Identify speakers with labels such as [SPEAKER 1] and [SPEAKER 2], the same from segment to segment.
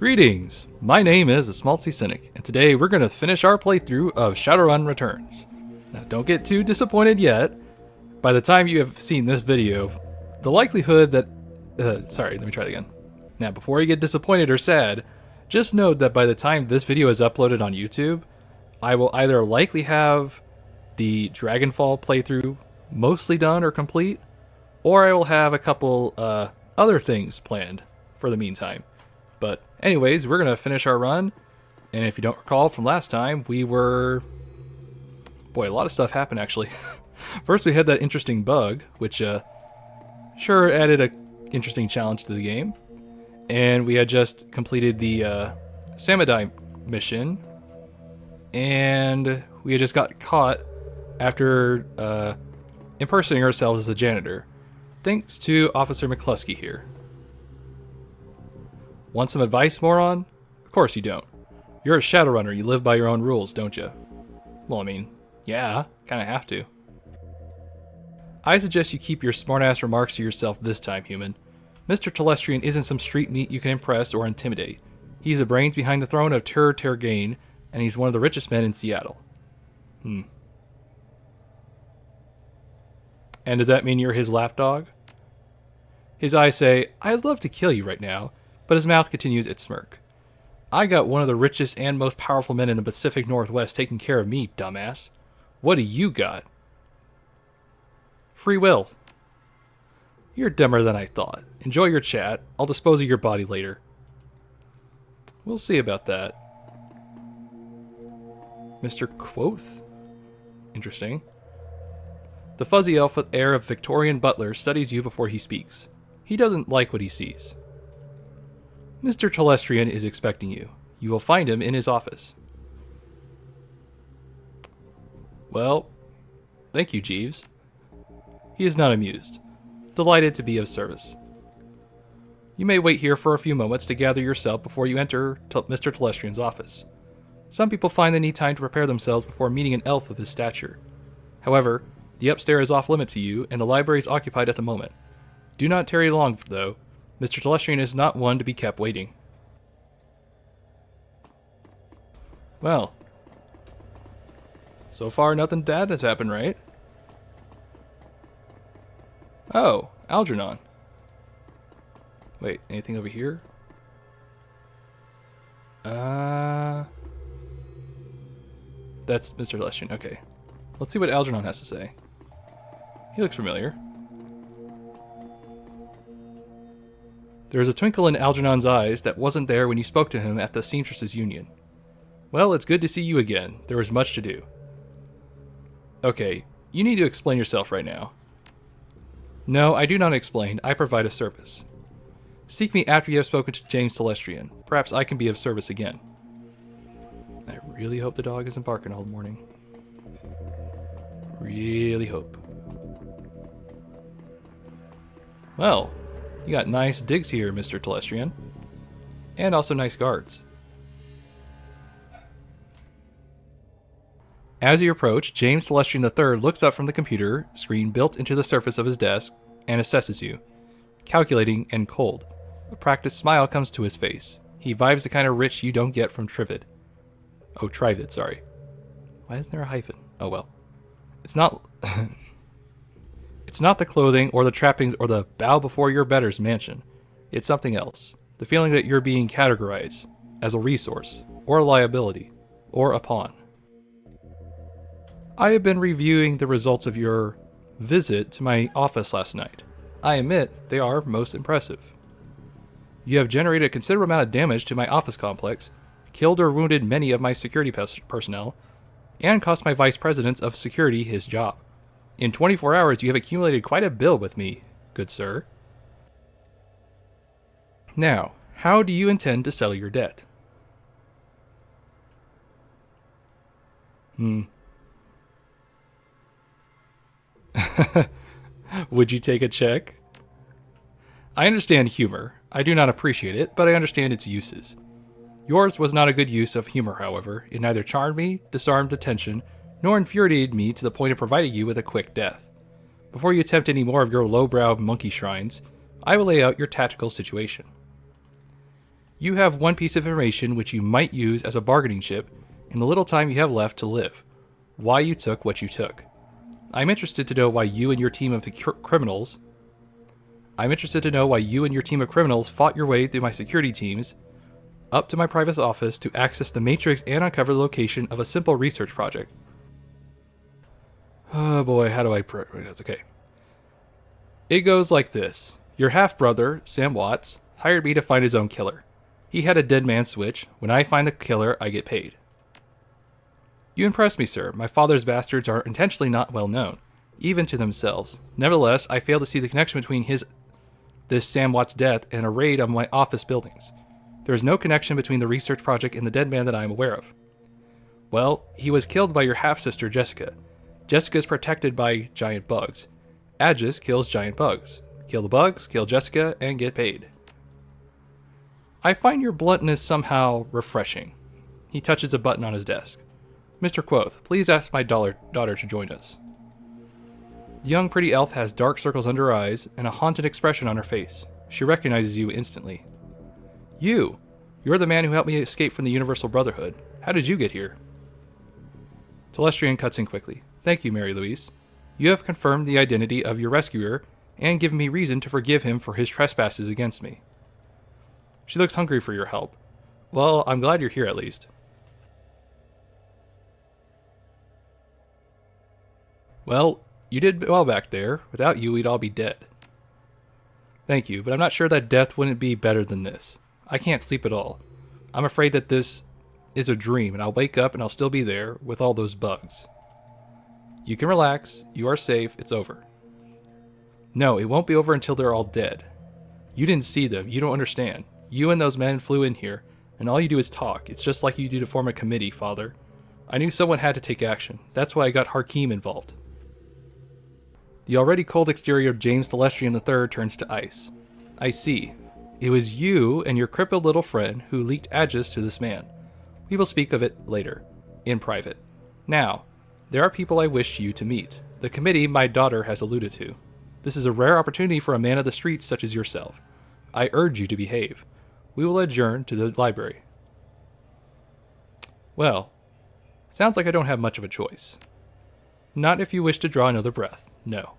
[SPEAKER 1] Greetings! My name is the Smaltzy Cynic, and today we're going to finish our playthrough of Shadowrun Returns. Now, don't get too disappointed yet. By the time you have seen this video, the likelihood that... sorry, let me try it again. Now, before you get disappointed or sad, just note that by the time this video is uploaded on YouTube, I will either likely have the Dragonfall playthrough mostly done or complete, or I will have a couple other things planned for the meantime. But anyways, we're going to finish our run, and if you don't recall from last time, we were... Boy, a lot of stuff happened actually. First we had that interesting bug, which sure added a interesting challenge to the game. And we had just completed the Samadai mission, and we had just got caught after impersonating ourselves as a janitor. Thanks to Officer McCluskey here. Want some advice, moron? Of course you don't. You're a Shadowrunner, you live by your own rules, don't you? Well, I mean, yeah, kinda have to. I suggest you keep your smartass remarks to yourself this time, human. Mr. Telestrian isn't some street meat you can impress or intimidate. He's the brains behind the throne of Tergain, and he's one of the richest men in Seattle. And does that mean you're his lapdog? His eyes say, I'd love to kill you right now, but his mouth continues its smirk. I got one of the richest and most powerful men in the Pacific Northwest taking care of me, dumbass. What do you got? Free will. You're dumber than I thought. Enjoy your chat. I'll dispose of your body later. We'll see about that. Mr. Quoth? Interesting. The fuzzy elf with air of Victorian butler studies you before he speaks. He doesn't like what he sees. Mr. Telestrian is expecting you. You will find him in his office. Well, thank you, Jeeves. He is not amused. Delighted to be of service. You may wait here for a few moments to gather yourself before you enter Mr. Telestrian's office. Some people find they need time to prepare themselves before meeting an elf of his stature. However, the upstairs is off limit to you, and the library is occupied at the moment. Do not tarry long, though. Mr. Telestrian is not one to be kept waiting. Well, so far nothing bad has happened, right? Oh, Algernon. Wait, anything over here? That's Mr. Telestrian. Okay. Let's see what Algernon has to say. He looks familiar. There is a twinkle in Algernon's eyes that wasn't there when you spoke to him at the Seamstresses Union. Well, it's good to see you again. There was much to do. Okay, you need to explain yourself right now. No, I do not explain. I provide a service. Seek me after you have spoken to James Telestrian. Perhaps I can be of service again. I really hope the dog isn't barking all morning. Really hope. Well, you got nice digs here, Mr. Telestrian. And also nice guards. As you approach, James Telestrian III looks up from the computer screen built into the surface of his desk and assesses you, calculating and cold. A practiced smile comes to his face. He vibes the kind of rich you don't get from Trivid. Oh, Trivid, sorry. Why isn't there a hyphen? Oh well. It's not... It's not the clothing or the trappings or the bow before your betters mansion. It's something else. The feeling that you're being categorized as a resource, or a liability, or a pawn. I have been reviewing the results of your visit to my office last night. I admit they are most impressive. You have generated a considerable amount of damage to my office complex, killed or wounded many of my security personnel, and cost my vice president of security his job. In 24 hours, you have accumulated quite a bill with me, good sir. Now, how do you intend to settle your debt? Would you take a check? I understand humor. I do not appreciate it, but I understand its uses. Yours was not a good use of humor, however. It neither charmed me, disarmed the tension, nor infuriated me to the point of providing you with a quick death. Before you attempt any more of your lowbrow monkey shrines, I will lay out your tactical situation. You have one piece of information which you might use as a bargaining chip in the little time you have left to live. Why you took what you took. I'm interested to know why you and your team of criminals fought your way through my security teams up to my private office to access the Matrix and uncover the location of a simple research project. Oh boy, how do I... That's okay. It goes like this. Your half-brother, Sam Watts, hired me to find his own killer. He had a dead man switch. When I find the killer, I get paid. You impress me, sir. My father's bastards are intentionally not well known, even to themselves. Nevertheless, I fail to see the connection between this Sam Watts' death and a raid on my office buildings. There is no connection between the research project and the dead man that I am aware of. Well, he was killed by your half-sister, Jessica. Jessica is protected by giant bugs. Aegis kills giant bugs. Kill the bugs, kill Jessica, and get paid. I find your bluntness somehow refreshing. He touches a button on his desk. Mr. Quoth, please ask my daughter to join us. The young pretty elf has dark circles under her eyes and a haunted expression on her face. She recognizes you instantly. You're the man who helped me escape from the Universal Brotherhood. How did you get here? Telestrian cuts in quickly. Thank you, Mary Louise. You have confirmed the identity of your rescuer and given me reason to forgive him for his trespasses against me. She looks hungry for your help. Well, I'm glad you're here at least. Well, you did well back there. Without you, we'd all be dead. Thank you, but I'm not sure that death wouldn't be better than this. I can't sleep at all. I'm afraid that this is a dream, and I'll wake up and I'll still be there with all those bugs. You can relax. You are safe. It's over. No, it won't be over until they're all dead. You didn't see them. You don't understand. You and those men flew in here, and all you do is talk. It's just like you do to form a committee, Father. I knew someone had to take action. That's why I got Harkeem involved. The already cold exterior of James Telestrian III turns to ice. I see. It was you and your crippled little friend who leaked Aegis to this man. We will speak of it later, in private. Now, there are people I wish you to meet. The committee my daughter has alluded to. This is a rare opportunity for a man of the streets such as yourself. I urge you to behave. We will adjourn to the library. Well, sounds like I don't have much of a choice. Not if you wish to draw another breath. No.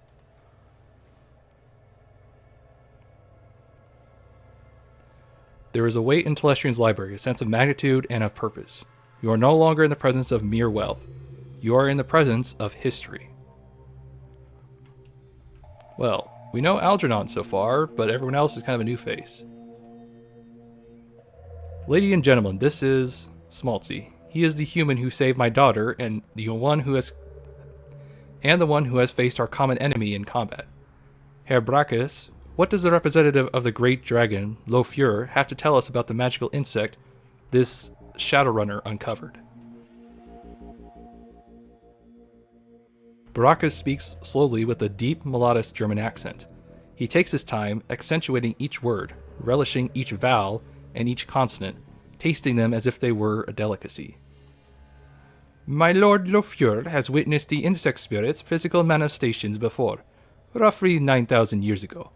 [SPEAKER 1] There is a weight in Telestrian's library, a sense of magnitude and of purpose. You are no longer in the presence of mere wealth. You are in the presence of history. Well, we know Algernon so far, but everyone else is kind of a new face. Lady and gentlemen, this is Smaltzy. He is the human who saved my daughter and the one who has faced our common enemy in combat. Herr Brachus, what does the representative of the great dragon, Lofur, have to tell us about the magical insect this Shadowrunner uncovered? Brachus speaks slowly with a deep, melodious German accent. He takes his time, accentuating each word, relishing each vowel and each consonant, tasting them as if they were a delicacy. My Lord Lofur has witnessed the insect spirit's physical manifestations before, roughly 9,000 years ago.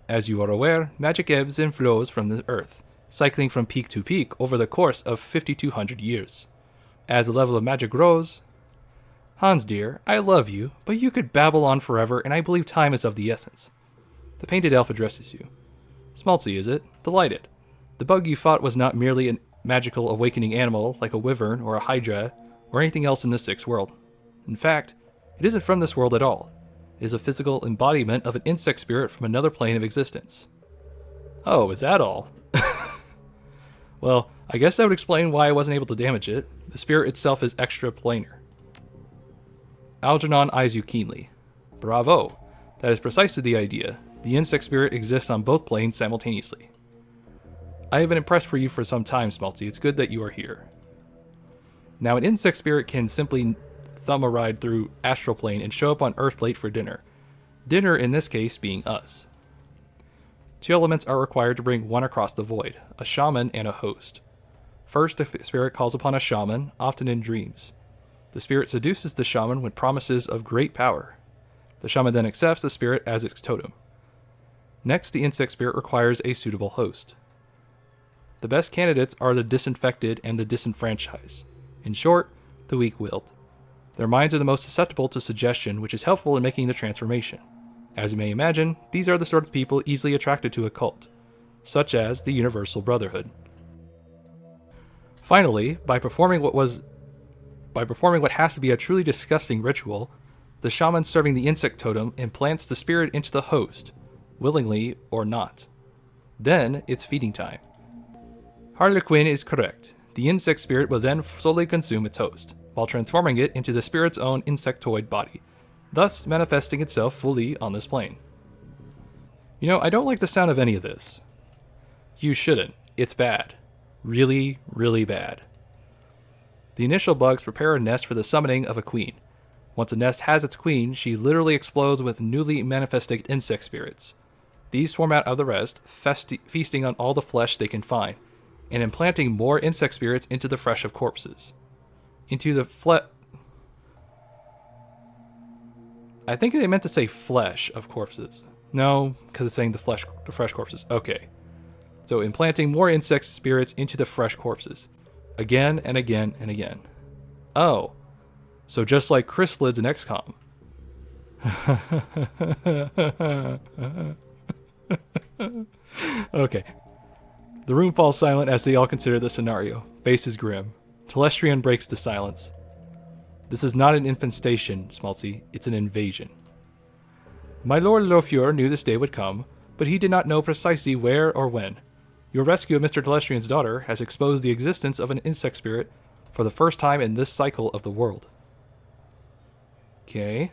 [SPEAKER 1] As you are aware, magic ebbs and flows from the earth, cycling from peak to peak over the course of 5,200 years. As the level of magic grows... Hans dear, I love you, but you could babble on forever, and I believe time is of the essence. The painted elf addresses you. Smaltzy, is it? Delighted. The bug you fought was not merely a magical awakening animal like a wyvern or a hydra or anything else in this Sixth World. In fact, it isn't from this world at all. It is a physical embodiment of an insect spirit from another plane of existence. Oh, is that all? Well, I guess that would explain why I wasn't able to damage it. The spirit itself is extra-planar. Algernon eyes you keenly. Bravo! That is precisely the idea. The insect spirit exists on both planes simultaneously. I have been impressed for you for some time, Smaltzy. It's good that you are here. Now, an insect spirit can simply thumb a ride through astral plane and show up on Earth late for dinner. Dinner, in this case, being us. 2 elements are required to bring one across the void, a shaman and a host. First, the spirit calls upon a shaman, often in dreams. The spirit seduces the shaman with promises of great power. The shaman then accepts the spirit as its totem. Next, the insect spirit requires a suitable host. The best candidates are the disinfected and the disenfranchised. In short, the weak-willed. Their minds are the most susceptible to suggestion, which is helpful in making the transformation. As you may imagine, these are the sort of people easily attracted to a cult, such as the Universal Brotherhood. Finally, by performing what has to be a truly disgusting ritual, the shaman serving the insect totem implants the spirit into the host, willingly or not. Then it's feeding time. Harlequin is correct. The insect spirit will then slowly consume its host, while transforming it into the spirit's own insectoid body, thus manifesting itself fully on this plane. You know, I don't like the sound of any of this. You shouldn't. It's bad. Really, really bad. The initial bugs prepare a nest for the summoning of a queen. Once a nest has its queen, she literally explodes with newly manifested insect spirits. These swarm out of the rest, feasting on all the flesh they can find, and implanting more insect spirits into the flesh of corpses. I think they meant to say flesh of corpses. No, because it's saying the fresh corpses. Okay. So implanting more insect spirits into the fresh corpses. Again and again and again. Oh. So just like chrysalids in XCOM. Okay. The room falls silent as they all consider the scenario. Faces grim. Telestrian breaks the silence. This is not an infestation, Smaltzy. It's an invasion. My Lord Lofure knew this day would come, but he did not know precisely where or when. Your rescue of Mr. Telestrian's daughter has exposed the existence of an insect spirit for the first time in this cycle of the world. Okay.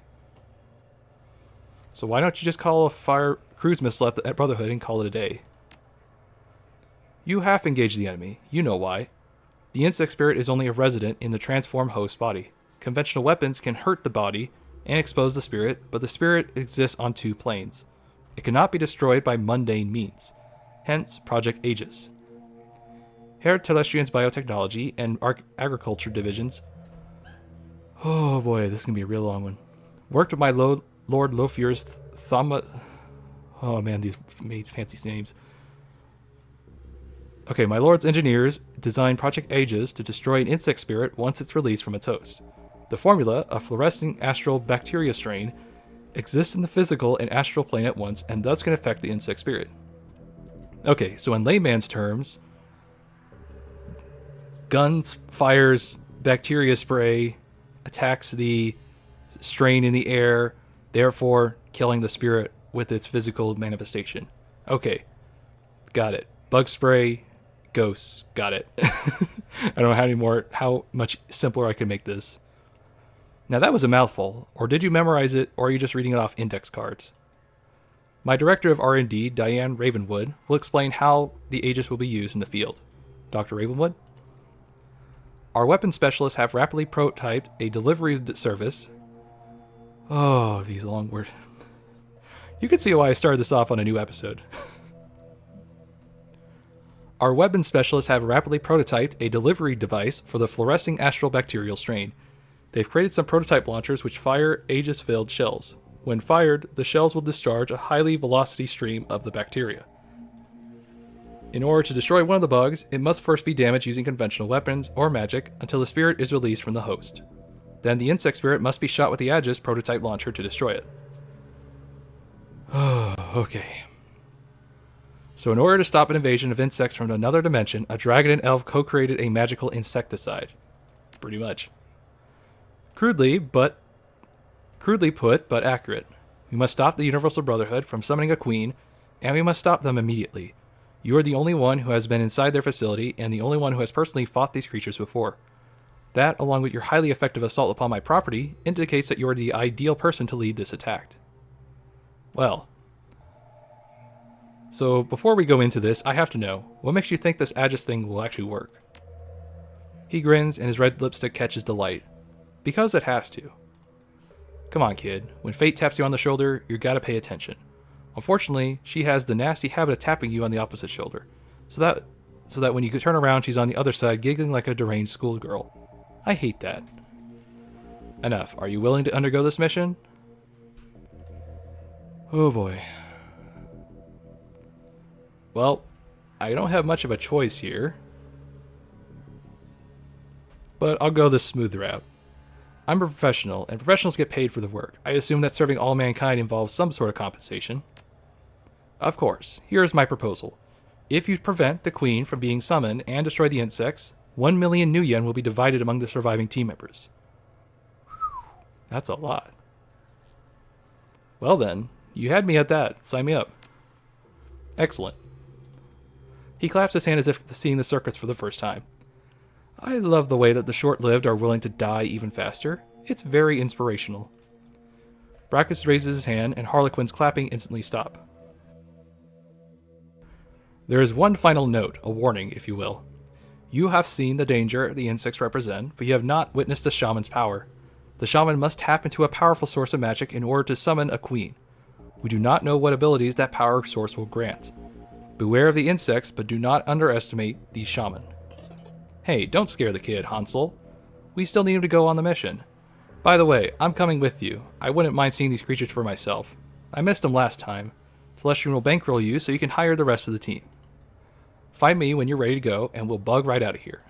[SPEAKER 1] So why don't you just call a fire cruise missile at the Brotherhood and call it a day? You half engage the enemy. You know why. The insect spirit is only a resident in the transformed host body. Conventional weapons can hurt the body and expose the spirit, but the spirit exists on two planes. It cannot be destroyed by mundane means. Hence, Project Aegis. Herr Telestrian's biotechnology and agriculture divisions. Oh boy, this is going to be a real long one. Worked with my Lord Lofure's Oh man, these made fancy names. Okay, my Lord's engineers designed Project Aegis to destroy an insect spirit once it's released from its host. The formula, a fluorescing astral bacteria strain, exists in the physical and astral plane at once and thus can affect the insect spirit. Okay, so in layman's terms, guns fires bacteria spray, attacks the strain in the air, therefore killing the spirit with its physical manifestation. Okay, got it. Bug spray, ghosts, got it. I don't know how much simpler I can make this. Now that was a mouthful, or did you memorize it, or are you just reading it off index cards? My director of R&D, Diane Ravenwood, will explain how the Aegis will be used in the field. Dr. Ravenwood? Our weapons specialists have rapidly prototyped a delivery service. Oh, these long words. You can see why I started this off on a new episode. Our weapons specialists have rapidly prototyped a delivery device for the fluorescing astral bacterial strain. They've created some prototype launchers which fire Aegis-filled shells. When fired, the shells will discharge a highly velocity stream of the bacteria. In order to destroy one of the bugs, it must first be damaged using conventional weapons or magic until the spirit is released from the host. Then the insect spirit must be shot with the Aegis prototype launcher to destroy it. Okay. So in order to stop an invasion of insects from another dimension, a dragon and elf co-created a magical insecticide. Pretty much. Crudely put, but accurate. We must stop the Universal Brotherhood from summoning a queen, and we must stop them immediately. You are the only one who has been inside their facility, and the only one who has personally fought these creatures before. That, along with your highly effective assault upon my property, indicates that you are the ideal person to lead this attack. Well. So, before we go into this, I have to know, what makes you think this Aegis thing will actually work? He grins, and his red lipstick catches the light. Because it has to. Come on, kid. When fate taps you on the shoulder, you gotta pay attention. Unfortunately, she has the nasty habit of tapping you on the opposite shoulder. So that when you turn around, she's on the other side, giggling like a deranged schoolgirl. I hate that. Enough. Are you willing to undergo this mission? Oh boy. Well, I don't have much of a choice here. But I'll go the smooth route. I'm a professional, and professionals get paid for the work. I assume that serving all mankind involves some sort of compensation. Of course, here is my proposal. If you prevent the queen from being summoned and destroy the insects, 1 million new yen will be divided among the surviving team members. That's a lot. Well then, you had me at that. Sign me up. Excellent. He claps his hand as if seeing the circuits for the first time. I love the way that the short-lived are willing to die even faster. It's very inspirational. Brackus raises his hand, and Harlequin's clapping instantly stop. There is one final note, a warning, if you will. You have seen the danger the insects represent, but you have not witnessed the shaman's power. The shaman must tap into a powerful source of magic in order to summon a queen. We do not know what abilities that power source will grant. Beware of the insects, but do not underestimate the shaman. Hey, don't scare the kid, Hansel. We still need him to go on the mission. By the way, I'm coming with you. I wouldn't mind seeing these creatures for myself. I missed them last time. Celestian will bankroll you so you can hire the rest of the team. Find me when you're ready to go, and we'll bug right out of here.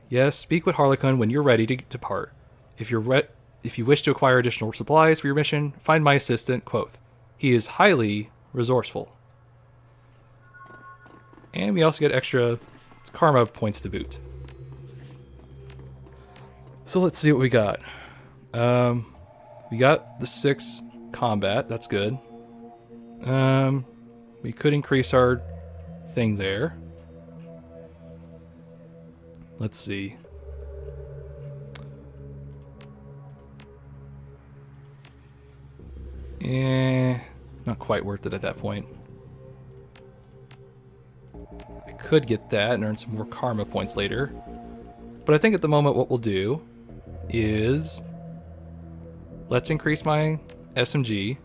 [SPEAKER 1] Yes, speak with Harlequin when you're ready to depart. If you wish to acquire additional supplies for your mission, find my assistant, Quoth. He is highly resourceful. And we also get extra karma points to boot. So let's see what we got. We got the 6 combat. That's good. We could increase our thing there. Let's see. Not quite worth it at that point. I could get that and earn some more karma points later. But I think at the moment what we'll do is let's increase my SMG.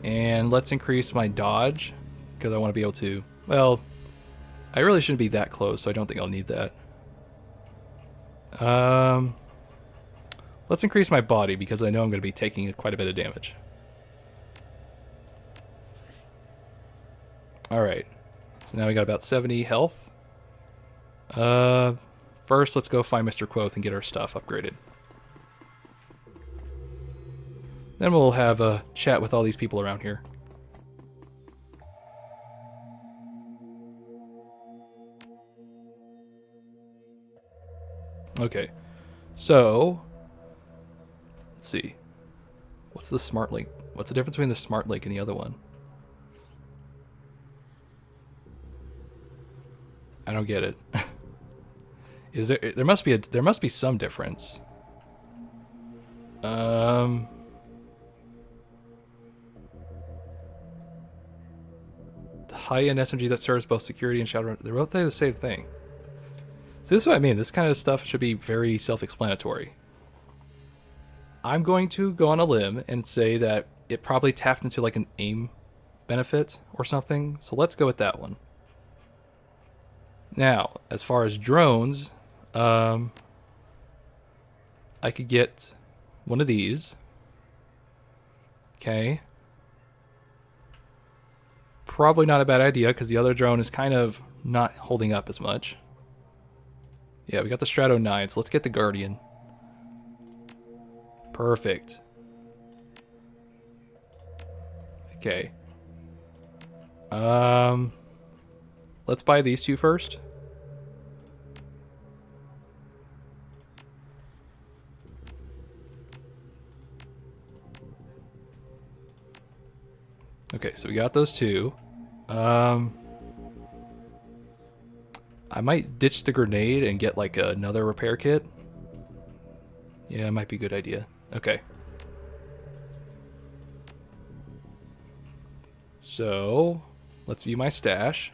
[SPEAKER 1] And let's increase my dodge because I want to be able to, well, I really shouldn't be that close, so I don't think I'll need that. Let's increase my body because I know I'm going to be taking quite a bit of damage. Alright, so now we got about 70 health. First, let's go find Mr. Quoth and get our stuff upgraded. Then we'll have a chat with all these people around here. Okay, so let's see. What's the smart link? What's the difference between the smart link and the other one? I don't get it. Is there must be some difference. The high-end SMG that serves both security and Shadowrun, they're both the same thing. So this is what I mean. This kind of stuff should be very self-explanatory. I'm going to go on a limb and say that it probably tapped into like an aim benefit or something. So let's go with that one. Now, as far as drones, I could get one of these. Okay. Probably not a bad idea because the other drone is kind of not holding up as much. Yeah, we got the Strato 9, so let's get the Guardian. Perfect. Okay. Let's buy these two first. Okay, so we got those two. I might ditch the grenade and get like another repair kit. Yeah, it might be a good idea. Okay. So, let's view my stash.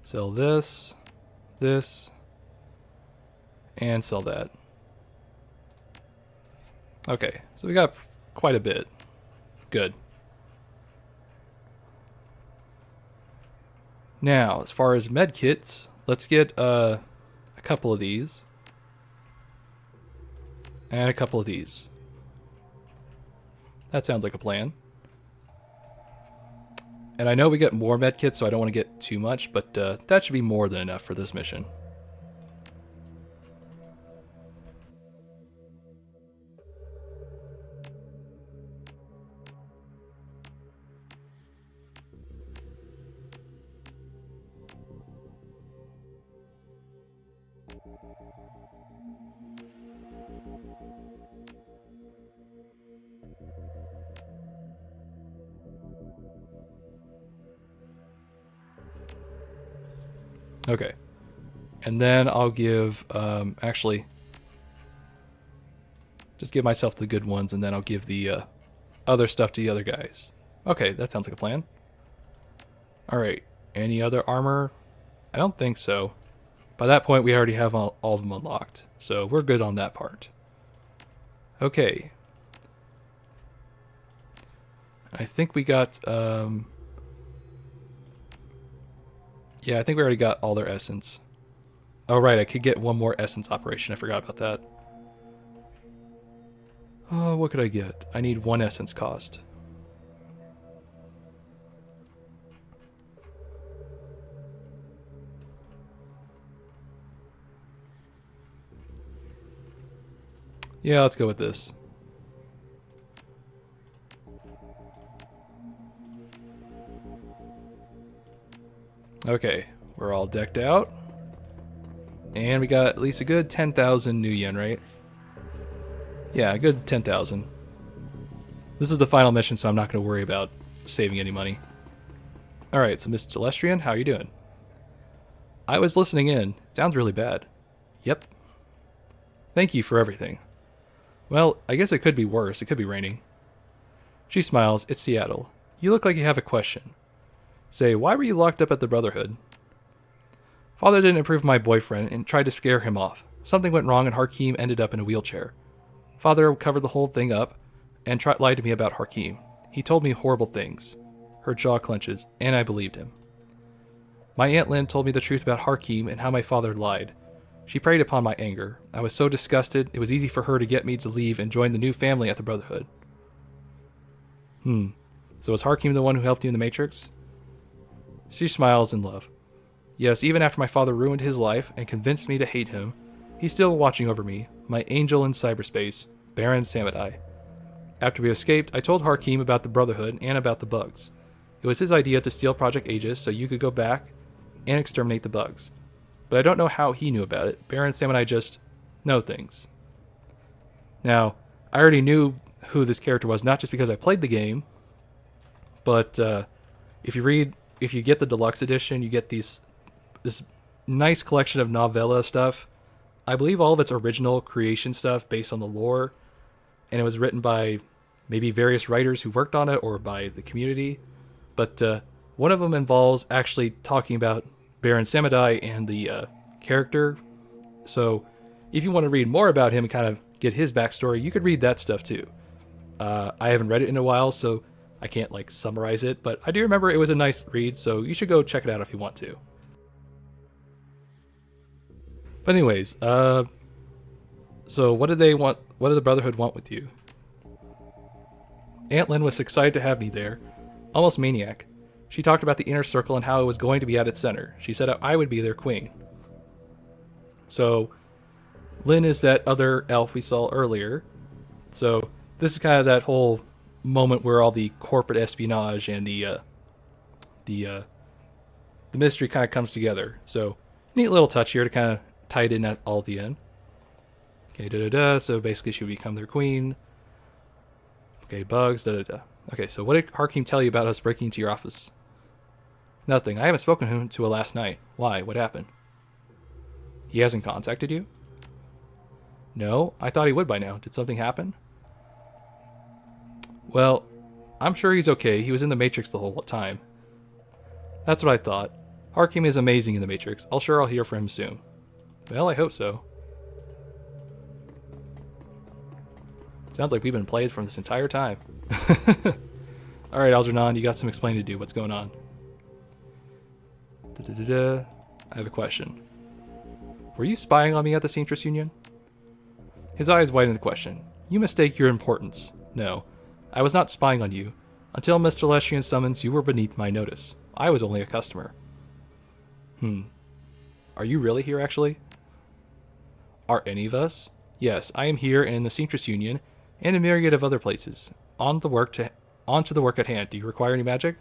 [SPEAKER 1] Sell this, this, and sell that. Okay, so we got quite a bit. Good. Now, as far as med kits, let's get a couple of these. And a couple of these. That sounds like a plan. And I know we get more medkits, so I don't want to get too much, but that should be more than enough for this mission. Okay. And then I'll give, actually, just give myself the good ones, and then I'll give the other stuff to the other guys. Okay, that sounds like a plan. Alright, any other armor? I don't think so. By that point, we already have all of them unlocked, so we're good on that part. Okay. I think we got, yeah, I think we already got all their essence. Oh, right, I could get one more essence operation. I forgot about that. Oh, what could I get? I need one essence cost. Yeah, let's go with this. Okay, we're all decked out. And we got at least a good 10,000 new yen, right? Yeah, a good 10,000. This is the final mission, so I'm not going to worry about saving any money. Alright, so Miss Delestrian, how are you doing? I was listening in. Sounds really bad. Yep. Thank you for everything. Well, I guess it could be worse. It could be raining. She smiles. It's Seattle. You look like you have a question. Say, why were you locked up at the Brotherhood? Father didn't approve my boyfriend and tried to scare him off. Something went wrong and Harkeem ended up in a wheelchair. Father covered the whole thing up and lied to me about Harkeem. He told me horrible things. Her jaw clenches, and I believed him. My Aunt Lynn told me the truth about Harkeem and how my father lied. She preyed upon my anger. I was so disgusted, it was easy for her to get me to leave and join the new family at the Brotherhood. So was Harkeem the one who helped you in the Matrix? She smiles in love. Yes, even after my father ruined his life and convinced me to hate him, he's still watching over me, my angel in cyberspace, Baron Samadai. After we escaped, I told Harkeem about the Brotherhood and about the bugs. It was his idea to steal Project Aegis so you could go back and exterminate the bugs. But I don't know how he knew about it. Baron Samadai just know things. Now, I already knew who this character was, not just because I played the game, but if you get the deluxe edition, you get this nice collection of novella stuff. I believe all of it's original creation stuff based on the lore, and it was written by maybe various writers who worked on it or by the community. But one of them involves actually talking about Baron Samadai and the character. So if you want to read more about him and kind of get his backstory, you could read that stuff too. I haven't read it in a while, so I can't like summarize it, but I do remember it was a nice read, so you should go check it out if you want to. But anyways, so what did they want? What did the Brotherhood want with you? Aunt Lynn was excited to have me there, almost maniac. She talked about the inner circle and how it was going to be at its center. She said I would be their queen. So, Lynn is that other elf we saw earlier. So, this is kind of that whole moment where all the corporate espionage and the mystery kind of comes together. So, neat little touch here to kind of tie it in at all the end. Okay, so basically she would become their queen. Okay, bugs, Okay, so what did Harkeem tell you about us breaking into your office? Nothing. I haven't spoken to him until last night. Why? What happened? He hasn't contacted you? No, I thought he would by now. Did something happen? Well, I'm sure he's okay. He was in the Matrix the whole time. That's what I thought. Harkeem is amazing in the Matrix. I'll hear from him soon. Well, I hope so. Sounds like we've been played from this entire time. Alright, Algernon, you got some explaining to do. What's going on? I have a question. Were you spying on me at the Seamstress Union? His eyes widened the question. You mistake your importance. No, I was not spying on you. Until Mr. Lestrian summons, you were beneath my notice. I was only a customer. Are you really here, actually? Are any of us? Yes, I am here and in the Seamstress Union, and a myriad of other places. On to the work at hand. Do you require any magic?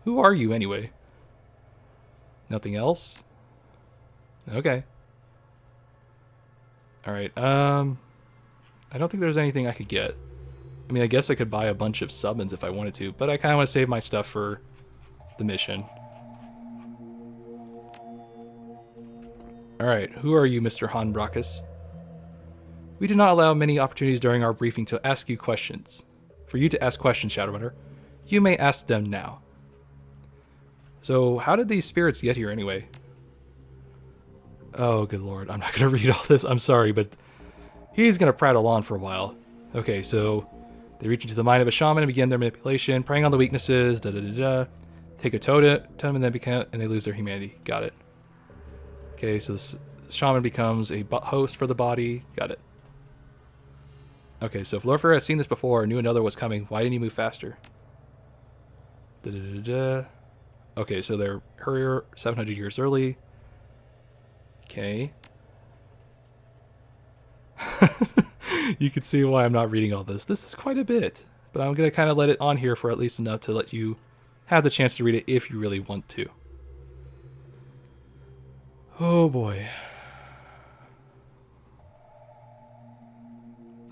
[SPEAKER 1] Who are you, anyway? Nothing else? Okay. Alright, I don't think there's anything I could get. I mean, I guess I could buy a bunch of summons if I wanted to, but I kind of want to save my stuff for the mission. Alright, who are you, Mr. Hanbrakus? We do not allow many opportunities during our briefing to ask you questions. For you to ask questions, Shadowrunner. You may ask them now. So, how did these spirits get here anyway? Oh, good lord, I'm not going to read all this. I'm sorry, but he's going to prattle on for a while. Okay, so they reach into the mind of a shaman and begin their manipulation, preying on the weaknesses, take a totem and then they lose their humanity. Got it. Okay, so this shaman becomes a host for the body. Got it. Okay, so if Lorfer had seen this before and knew another was coming, why didn't he move faster? Okay, so they're Courier 700 years early. Okay. You can see why I'm not reading all this. This is quite a bit, but I'm going to kind of let it on here for at least enough to let you have the chance to read it if you really want to. Oh boy.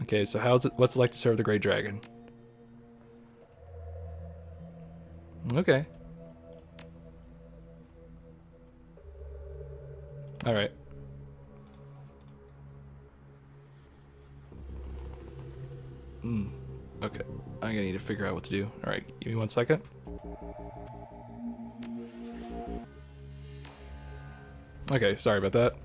[SPEAKER 1] Okay, so what's it like to serve the Great Dragon? Okay. Alright. Okay. I'm gonna need to figure out what to do. Alright, give me 1 second. Okay, sorry about that.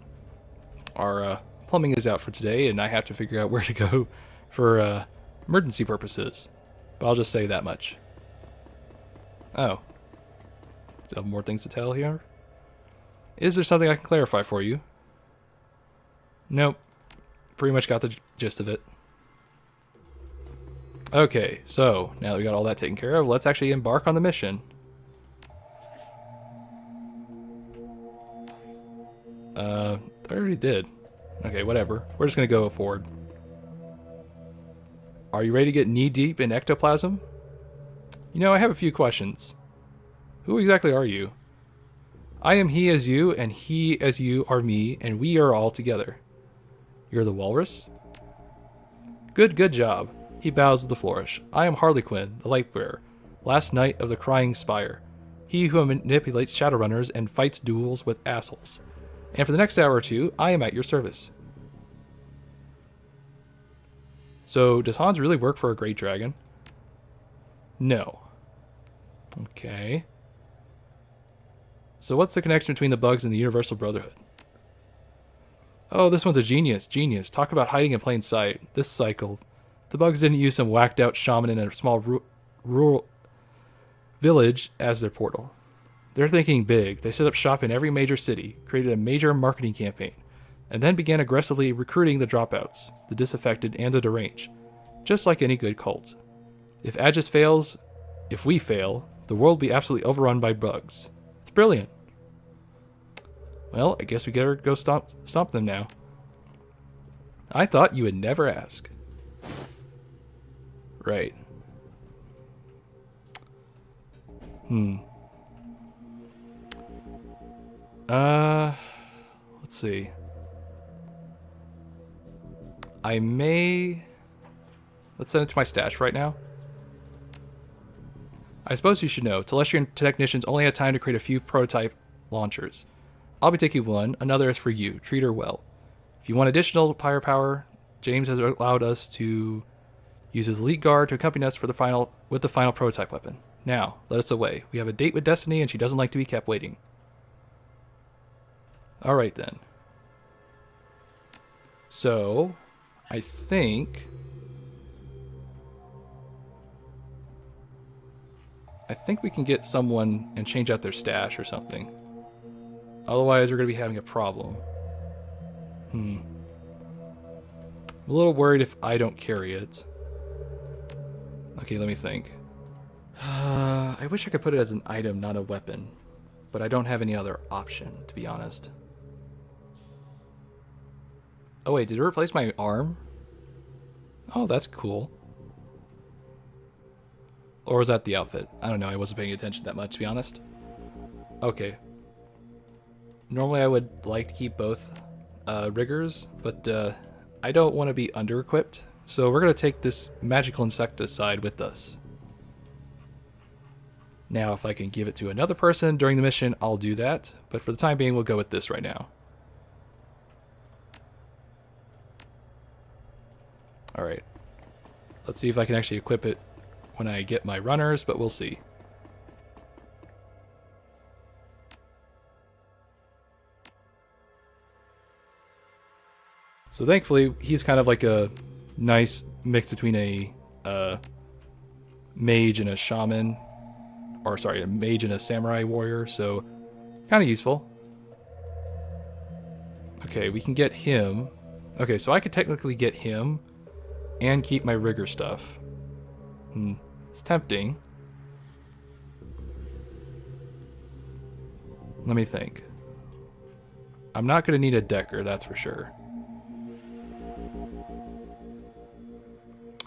[SPEAKER 1] Our plumbing is out for today, and I have to figure out where to go for emergency purposes. But I'll just say that much. Oh. Still have more things to tell here? Is there something I can clarify for you? Nope. Pretty much got the gist of it. Okay, so now that we got all that taken care of, let's actually embark on the mission. I already did. Okay, whatever. We're just gonna go forward. Are you ready to get knee-deep in ectoplasm? You know, I have a few questions. Who exactly are you? I am he as you, and he as you are me, and we are all together. You're the walrus? Good job. He bows with a flourish. I am Harlequin, the Lightbearer, last knight of the Crying Spire. He who manipulates Shadowrunners and fights duels with assholes. And for the next hour or two, I am at your service. So, does Hans really work for a Great Dragon? No. Okay. So what's the connection between the bugs and the Universal Brotherhood? Oh, this one's a genius. Genius. Talk about hiding in plain sight. This cycle, the bugs didn't use some whacked out shaman in a small rural village as their portal. They're thinking big. They set up shop in every major city, created a major marketing campaign, and then began aggressively recruiting the dropouts, the disaffected, and the deranged, just like any good cult. If Aegis fails, if we fail, the world will be absolutely overrun by bugs. It's brilliant. Well, I guess we gotta go stomp them now. I thought you would never ask. Right. Let's see. Let's send it to my stash right now. I suppose you should know, Telestrian technicians only had time to create a few prototype launchers. I'll be taking one, another is for you. Treat her well. If you want additional firepower, James has allowed us to use his elite guard to accompany us with the final prototype weapon. Now, let us away. We have a date with Destiny and she doesn't like to be kept waiting. Alright then. So, I think we can get someone and change out their stash or something. Otherwise, we're going to be having a problem. I'm a little worried if I don't carry it. Okay, let me think. I wish I could put it as an item, not a weapon. But I don't have any other option, to be honest. Oh wait, did it replace my arm? Oh, that's cool. Or was that the outfit? I don't know, I wasn't paying attention that much, to be honest. Okay. Normally I would like to keep both riggers, but I don't want to be under-equipped. So we're going to take this magical insecticide with us. Now, if I can give it to another person during the mission, I'll do that. But for the time being, we'll go with this right now. Alright. Let's see if I can actually equip it when I get my runners, but we'll see. So thankfully, he's kind of like a nice mix between a mage and a shaman. Or sorry, a mage and a samurai warrior, so kind of useful. Okay, we can get him. Okay, so I could technically get him and keep my rigger stuff. It's tempting. Let me think. I'm not going to need a decker, that's for sure.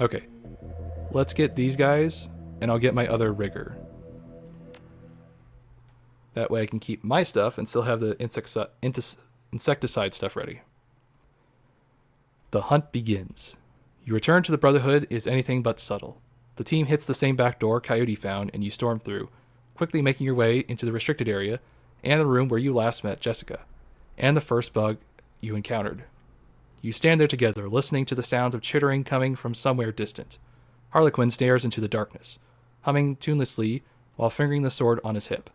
[SPEAKER 1] Okay, let's get these guys, and I'll get my other rigger. That way I can keep my stuff and still have the insecticide stuff ready. The hunt begins. Your return to the Brotherhood is anything but subtle. The team hits the same back door Coyote found and you storm through, quickly making your way into the restricted area and the room where you last met Jessica, and the first bug you encountered. You stand there together, listening to the sounds of chittering coming from somewhere distant. Harlequin stares into the darkness, humming tunelessly while fingering the sword on his hip.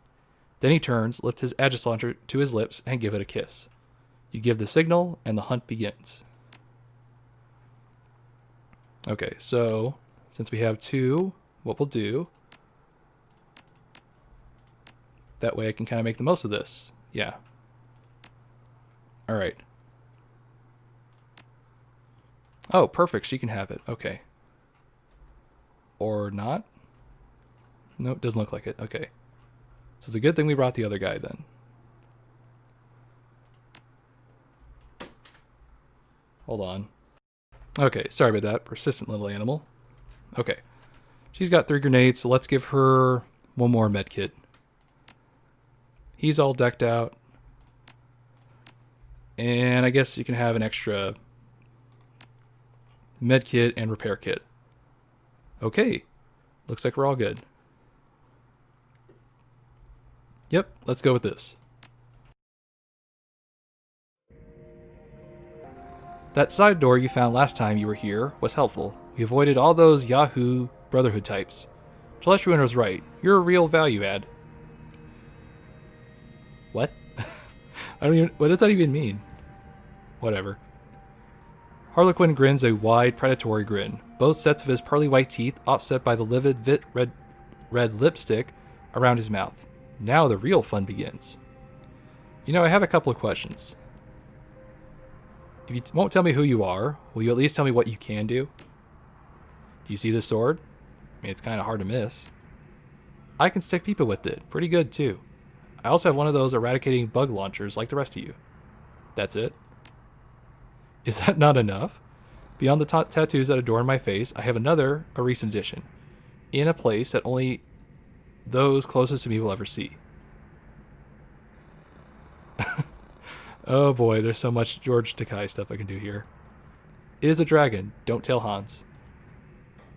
[SPEAKER 1] Then he turns, lifts his Aegis launcher to his lips, and give it a kiss. You give the signal, and the hunt begins. Okay, so since we have two, what we'll do... That way I can kind of make the most of this. Yeah. Alright. Oh, perfect. She can have it. Okay. Or not? No, it doesn't look like it. Okay. So it's a good thing we brought the other guy then. Hold on. Okay, sorry about that. Persistent little animal. Okay. She's got 3 grenades, so let's give her one more med kit. He's all decked out. And I guess you can have an extra med kit and repair kit. Okay. Looks like we're all good. Yep, let's go with this. That side door you found last time you were here was helpful. We avoided all those Yahoo Brotherhood types. Celestian was right. You're a real value add. What? What does that even mean? Whatever. Harlequin grins a wide, predatory grin, both sets of his pearly white teeth offset by the livid red lipstick around his mouth. Now the real fun begins. You know, I have a couple of questions. If you won't tell me who you are, will you at least tell me what you can do? Do you see this sword? I mean, it's kind of hard to miss. I can stick people with it. Pretty good, too. I also have one of those eradicating bug launchers like the rest of you. That's it? Is that not enough? Beyond the tattoos that adorn my face, I have another, a recent addition. In a place that only those closest to me will ever see. Oh boy, there's so much George Takei stuff I can do here. It is a dragon. Don't tell Hans.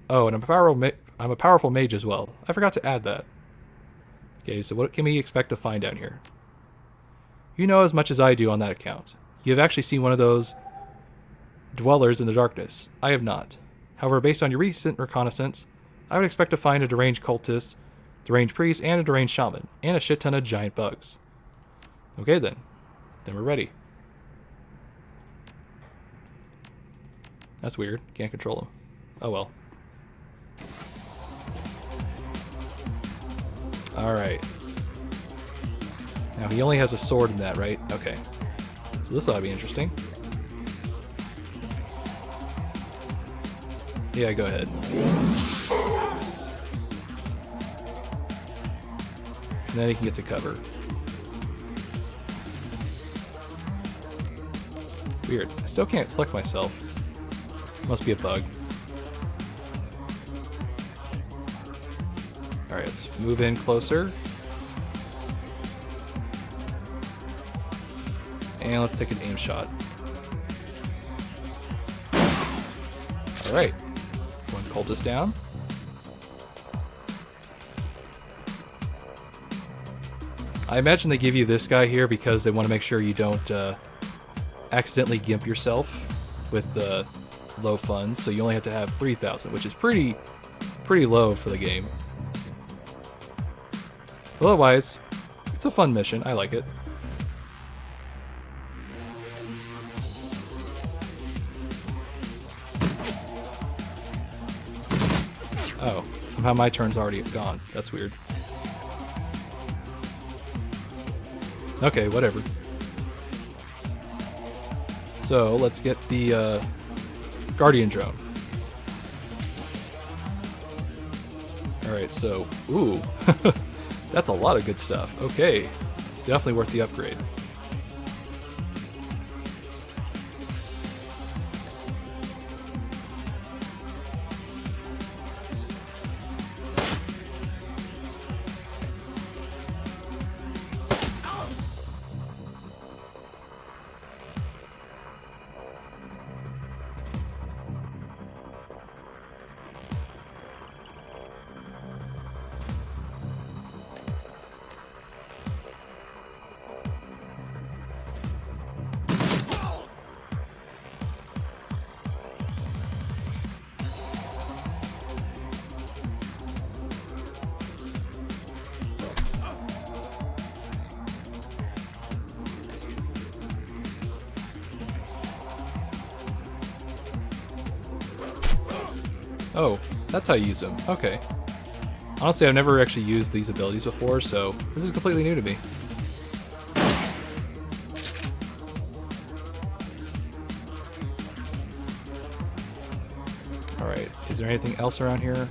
[SPEAKER 1] Oh, and I'm a powerful mage as well. I forgot to add that. Okay, so what can we expect to find down here? You know as much as I do on that account. You have actually seen one of those dwellers in the darkness. I have not. However, based on your recent reconnaissance, I would expect to find a deranged cultist, deranged priest, and a deranged shaman, and a shit ton of giant bugs. Okay then. Then we're ready. That's weird. Can't control him. Oh well. Alright. Now he only has a sword in that, right? Okay. So this ought to be interesting. Yeah, go ahead. And then he can get to cover. Weird. I still can't select myself. Must be a bug. Alright, let's move in closer. And let's take an aim shot. Alright. One cultist down. I imagine they give you this guy here because they want to make sure you don't accidentally gimp yourself with the low funds, so you only have to have 3,000, which is pretty low for the game. Otherwise, it's a fun mission. I like it. Oh, somehow my turn's already gone. That's weird. Okay, whatever. So let's get the Guardian drone. Alright, so, ooh, that's a lot of good stuff. Okay, definitely worth the upgrade. Oh, that's how you use them. Okay. Honestly, I've never actually used these abilities before, so this is completely new to me. Alright, is there anything else around here?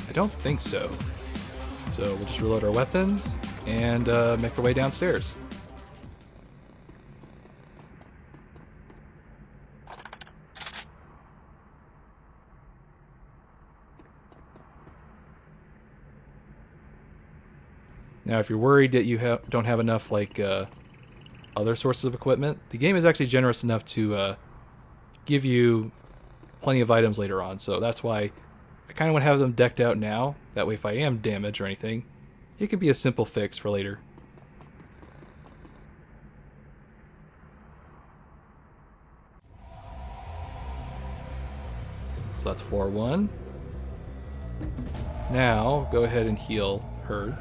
[SPEAKER 1] I don't think so. So we'll just reload our weapons and make our way downstairs. Now, if you're worried that you don't have enough like other sources of equipment, the game is actually generous enough to give you plenty of items later on. So that's why I kind of want to have them decked out now. That way, if I am damaged or anything, it can be a simple fix for later. So that's floor 1. Now, go ahead and heal her.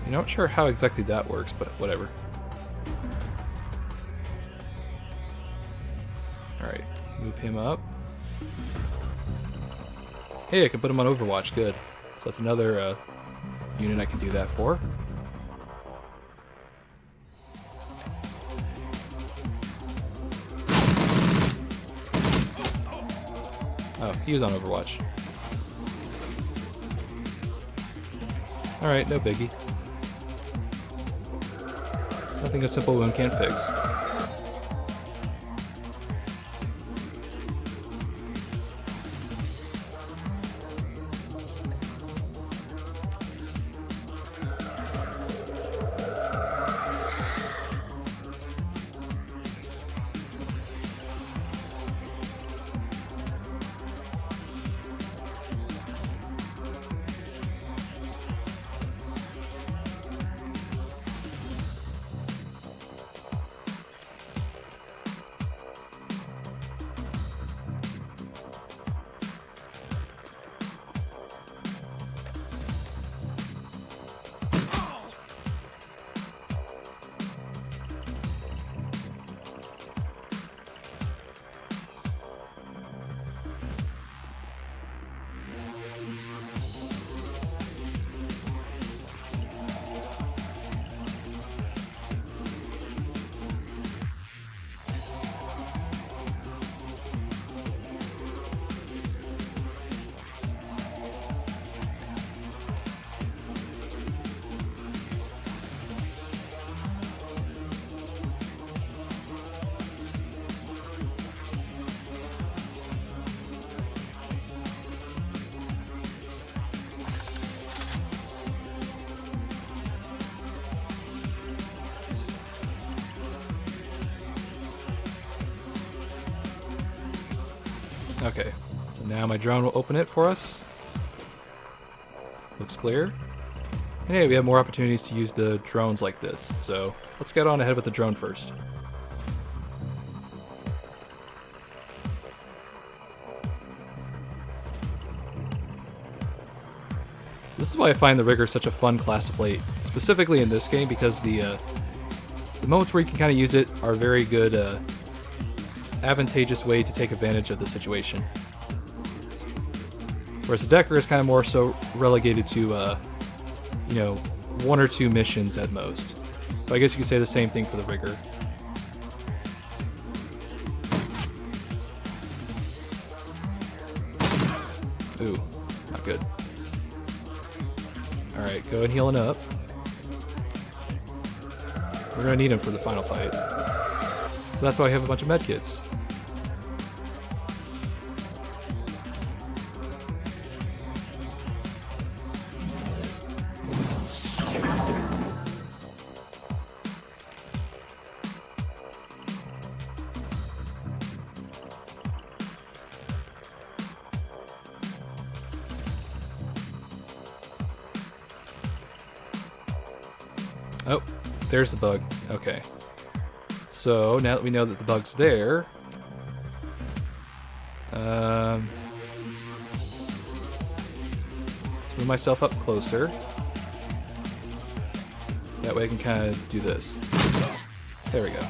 [SPEAKER 1] I'm not sure how exactly that works, but whatever. Alright, move him up. Hey, I can put him on Overwatch, good. So that's another unit I can do that for. Oh, he was on Overwatch. Alright, no biggie. Nothing a simple wound can't fix. Okay, so now my drone will open it for us. Looks clear. And hey, we have more opportunities to use the drones like this, so let's get on ahead with the drone first. This is why I find the Rigger such a fun class to play, specifically in this game, because the moments where you can kind of use it are very good, advantageous way to take advantage of the situation. Whereas the Decker is kind of more so relegated to, you know, 1 or 2 missions at most. But I guess you could say the same thing for the Rigger. Ooh, not good. Alright, go and healing up. We're gonna need him for the final fight. So that's why I have a bunch of medkits. Oh, there's the bug. Okay. So, now that we know that the bug's there... let's move myself up closer. That way I can kind of do this. There we go.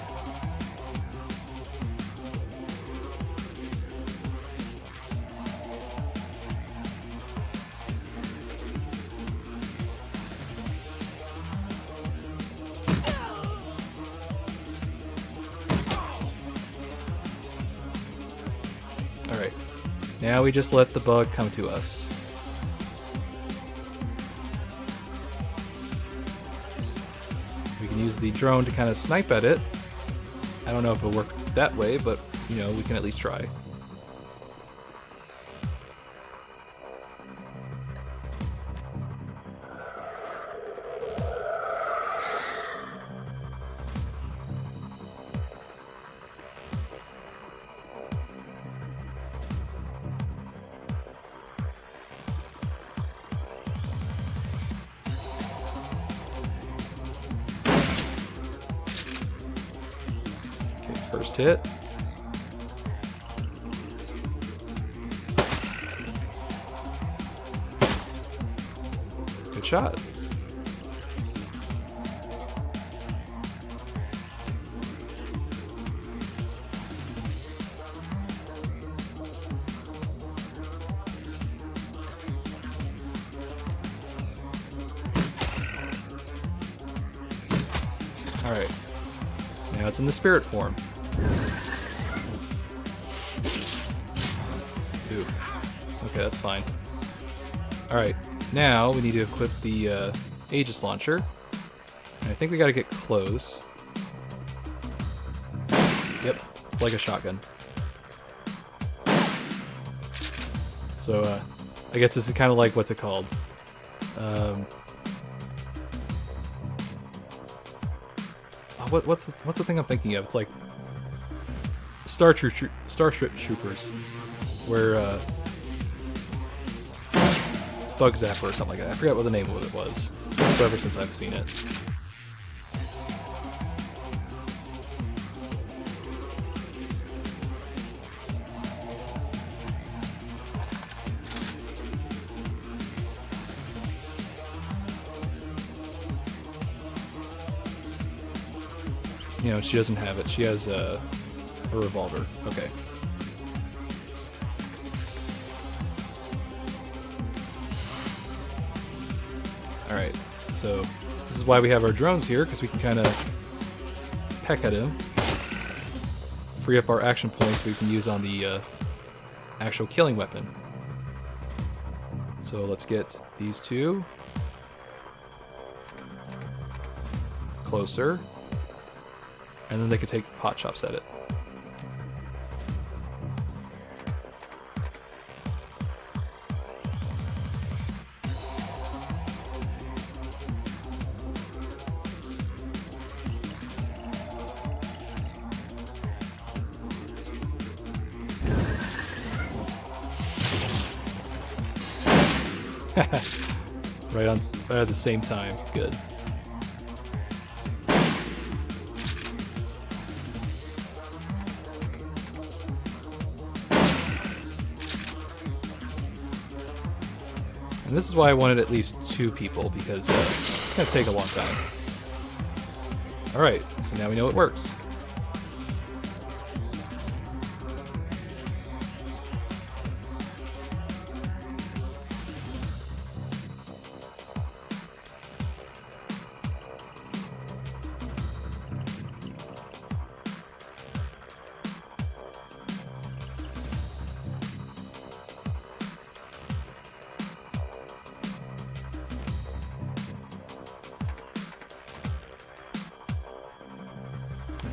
[SPEAKER 1] Alright, now we just let the bug come to us. We can use the drone to kind of snipe at it. I don't know if it'll work that way, but, you know, we can at least try. First hit. Good shot. All right. Now it's in the spirit form. Ooh. Okay, that's fine. Alright, now we need to equip the Aegis launcher. And I think we gotta get close. Yep, it's like a shotgun. So, I guess this is kind of like, what's it called? What's the thing I'm thinking of? It's like Starship Troopers, where Bug Zapper or something like that. I forgot what the name of it was. It's forever since I've seen it. You know, she doesn't have it. She has a revolver. Okay. Alright, so this is why we have our drones here, because we can kind of peck at him. Free up our action points we can use on the actual killing weapon. So let's get these two closer. And then they could take pot shots at it. right at the same time. Good. And this is why I wanted at least 2 people, because it's going to take a long time. Alright, so now we know it works.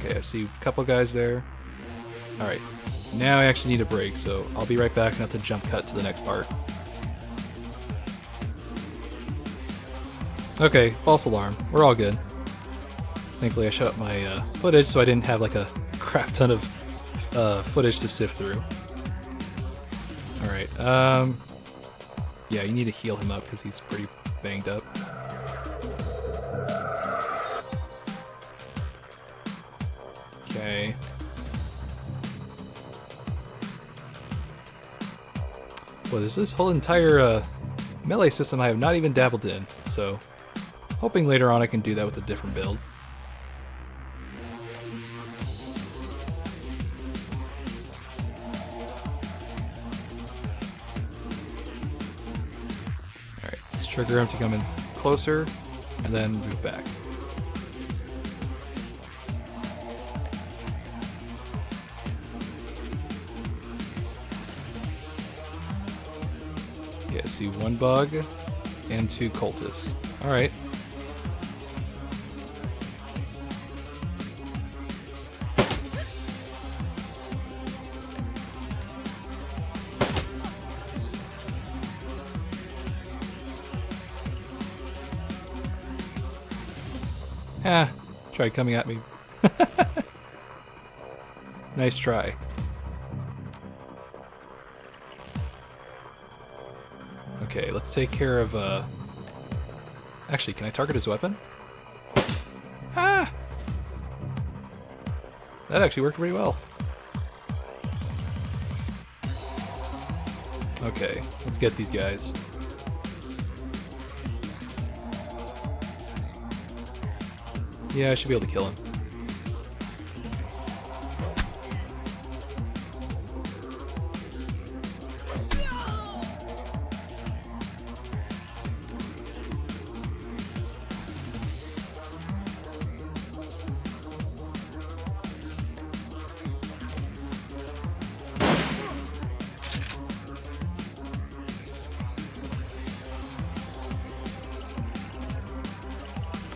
[SPEAKER 1] Okay, I see a couple guys there. Alright, now I actually need a break, so I'll be right back and have to jump cut to the next part. Okay, false alarm. We're all good. Thankfully I shut up my footage so I didn't have like a crap ton of footage to sift through. Alright, yeah, you need to heal him up because he's pretty banged up. Okay. Well, there's this whole entire melee system I have not even dabbled in, so hoping later on I can do that with a different build. Alright, let's trigger him to come in closer, and then move back. Okay, I see 1 bug and 2 cultists. Alright. Ah, tried coming at me. Nice try. Okay, let's take care of, actually, can I target his weapon? Ah! That actually worked pretty well. Okay, let's get these guys. Yeah, I should be able to kill him.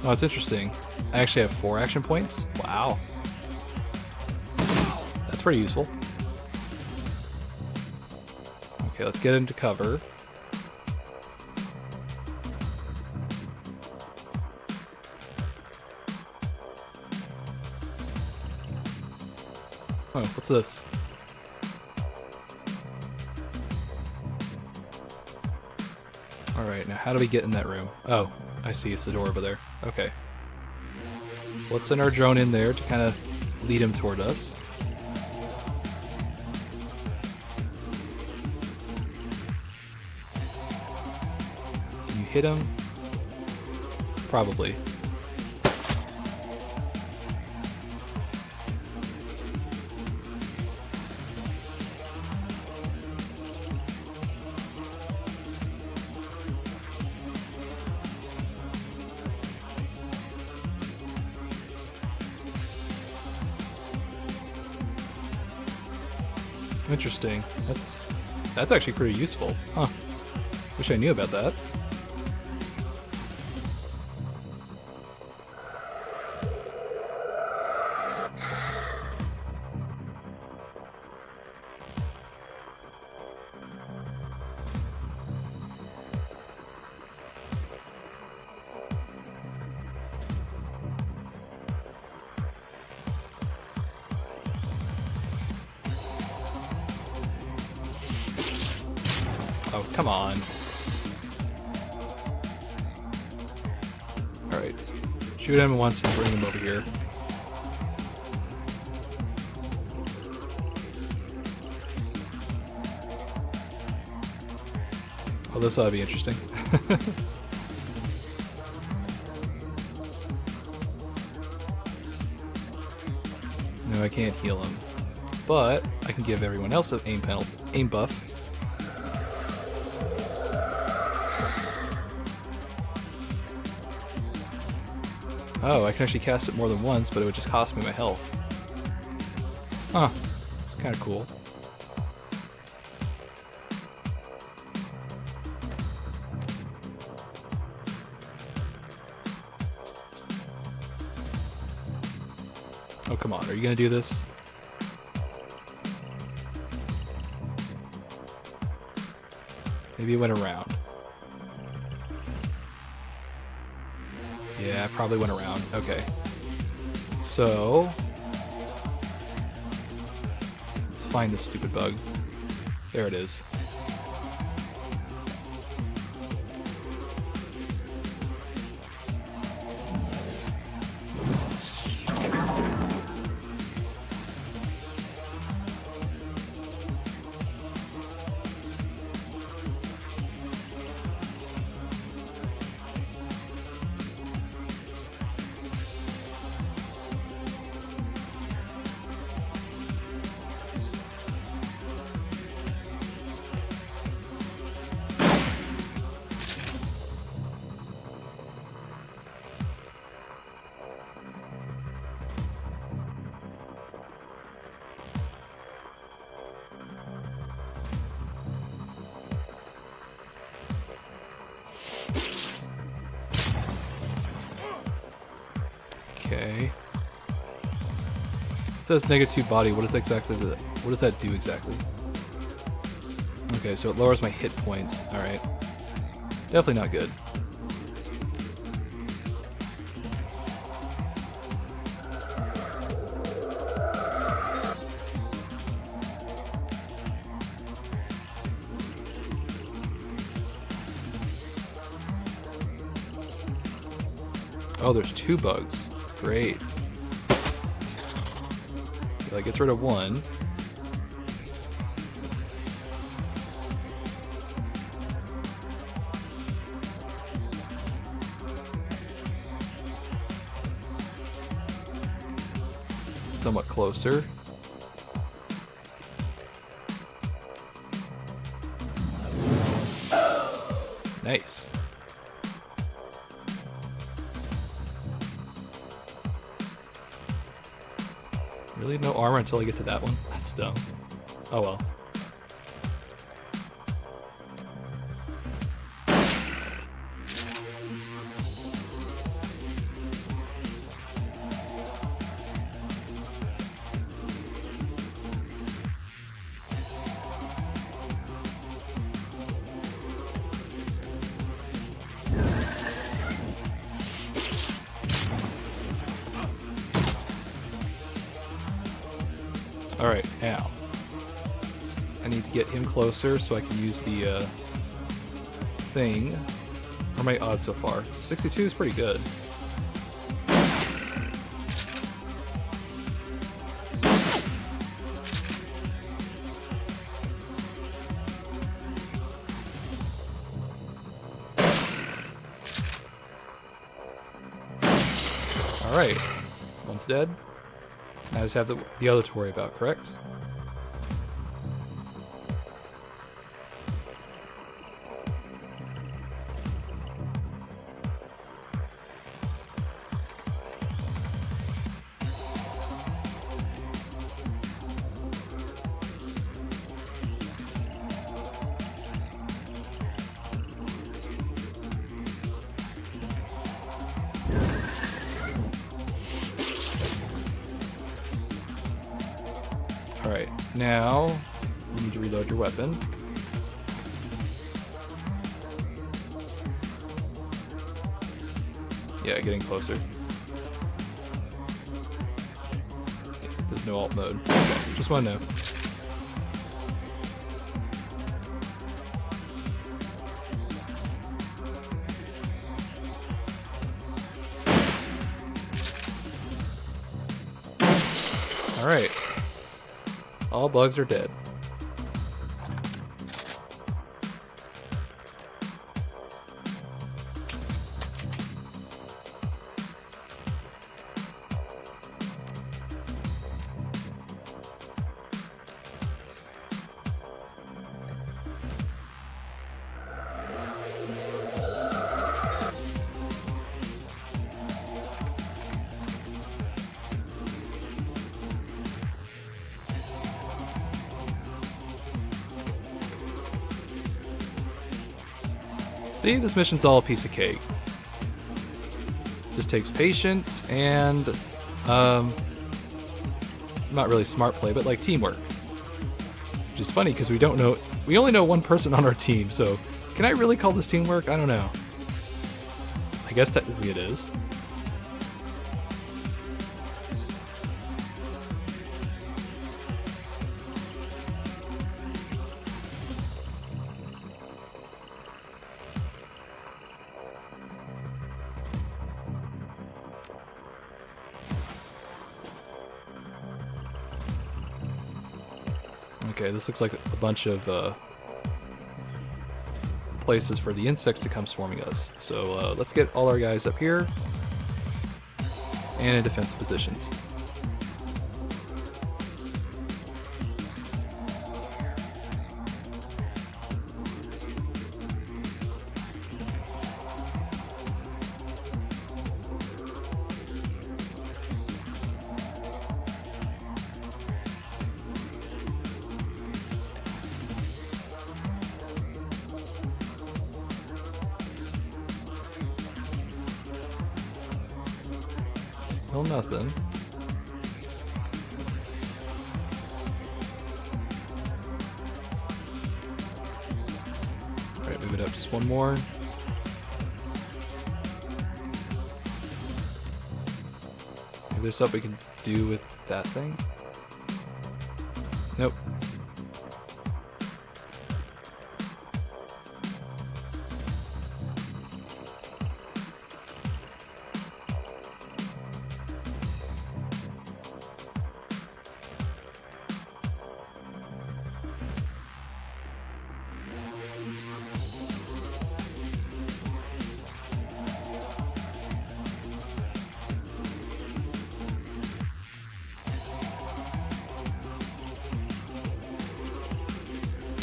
[SPEAKER 1] Oh, it's interesting. I actually have 4 action points? Wow. That's pretty useful. Okay, let's get into cover. Oh, what's this? Alright, now how do we get in that room? Oh, I see, it's the door over there. Okay. So let's send our drone in there to kind of lead him toward us. Can you hit him? Probably. Interesting. That's actually pretty useful. Huh. Wish I knew about that. Oh, come on. Shoot him once and bring him over here. Oh, this ought to be interesting. No, I can't heal him. But I can give everyone else an aim buff. Oh, I can actually cast it more than once, but it would just cost me my health. Huh. It's kind of cool. Oh, come on. Are you going to do this? Maybe it went around. Yeah, I probably went around. Okay. So, let's find this stupid bug. There it is. Okay. It says -2 body. What is exactly the? What does that do exactly? Okay, so it lowers my hit points. All right. Definitely not good. Oh, there's 2 bugs. Great. That gets rid of 1. Somewhat closer. Nice. Really? No armor until I get to that one? That's dumb. Oh well. Alright, now. I need to get him closer so I can use the thing. What are my odds so far? 62 is pretty good. Alright, one's dead. I just have the other to worry about, correct? Alright, now you need to reload your weapon. Yeah, getting closer. There's no alt mode. Okay, just want to know. Alright. All bugs are dead. See, this mission's all a piece of cake. Just takes patience and, not really smart play, but like teamwork. Which is funny because we only know one person on our team, so can I really call this teamwork? I don't know. I guess technically it is. Okay, this looks like a bunch of places for the insects to come swarming us. So let's get all our guys up here and in defensive positions. Still nothing. Alright, move it up just one more. Maybe there's something we can do with that thing? Nope.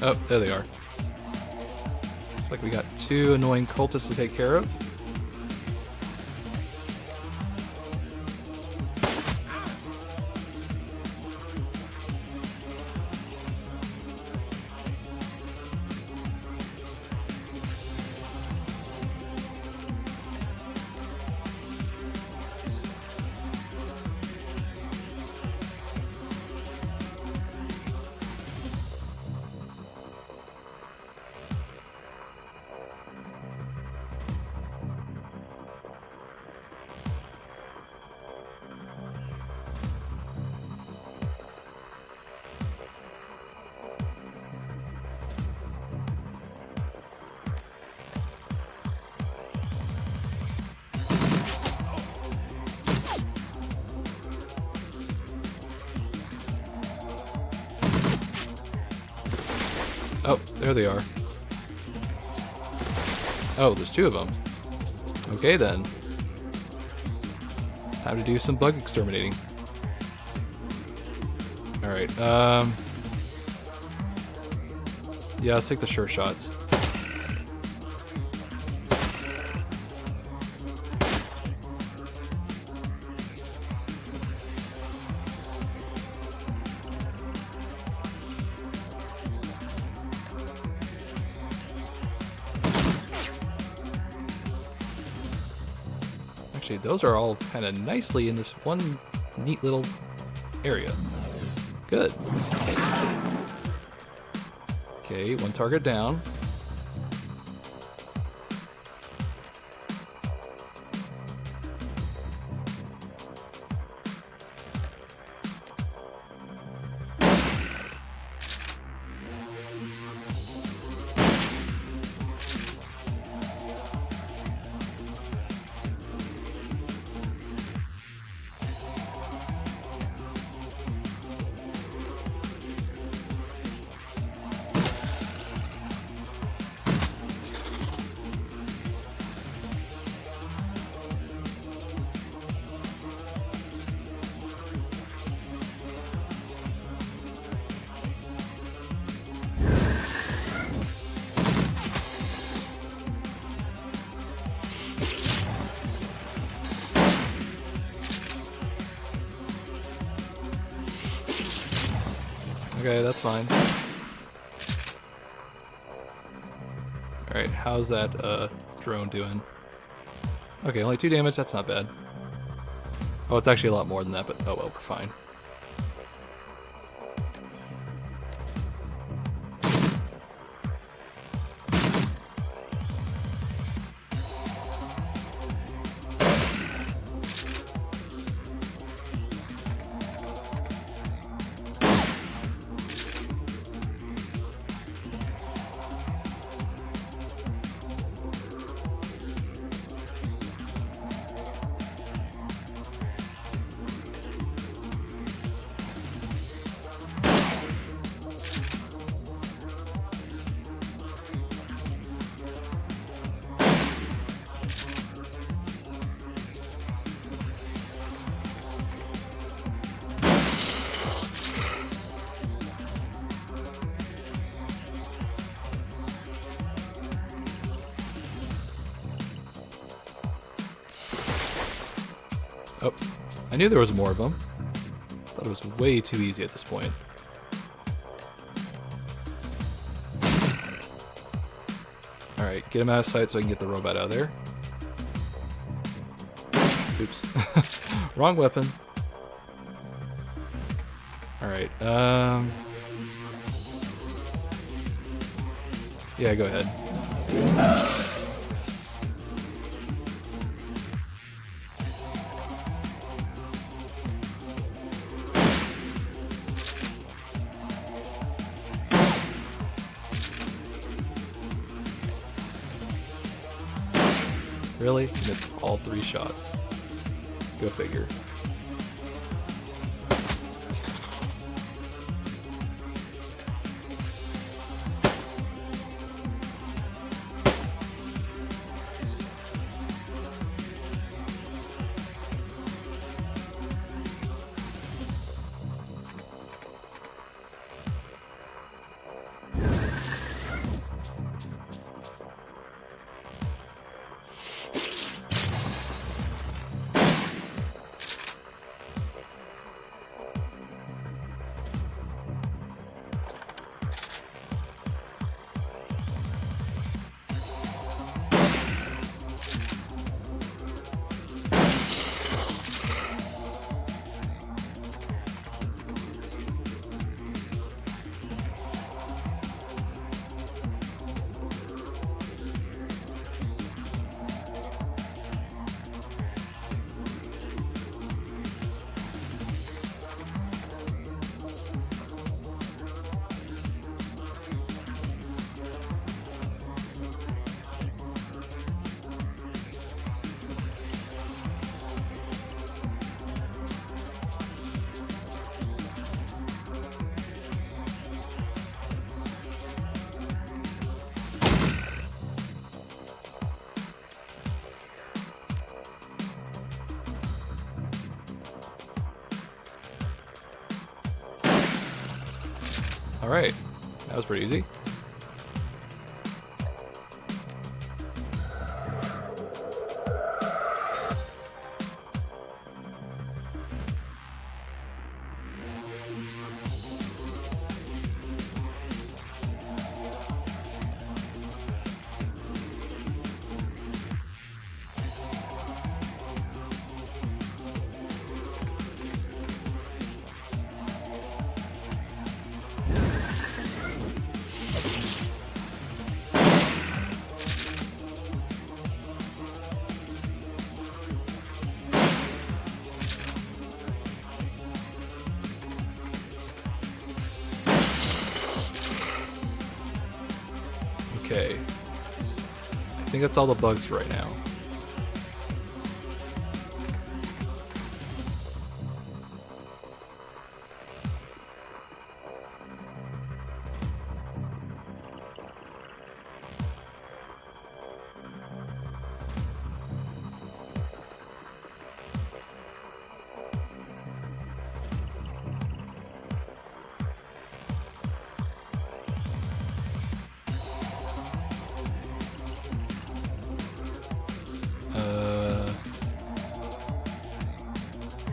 [SPEAKER 1] Oh, there they are. Looks like we got two annoying cultists to take care of. Oh, there they are. Oh, there's two of them. Okay then. Time to do some bug exterminating. Alright, yeah, let's take the sure shots. Actually, those are all kind of nicely in this one neat little area. Good. Okay, one target down. Okay, that's fine. Alright, how's that drone doing? Okay, only 2 damage, that's not bad. Oh, it's actually a lot more than that, but oh well, we're fine. Oh, I knew there was more of them. Thought it was way too easy at this point. Alright, get him out of sight so I can get the robot out of there. Oops. Wrong weapon. Alright, yeah, go ahead. Really? Missed all 3 shots. Go figure. Alright, that was pretty easy. Okay. I think that's all the bugs for right now.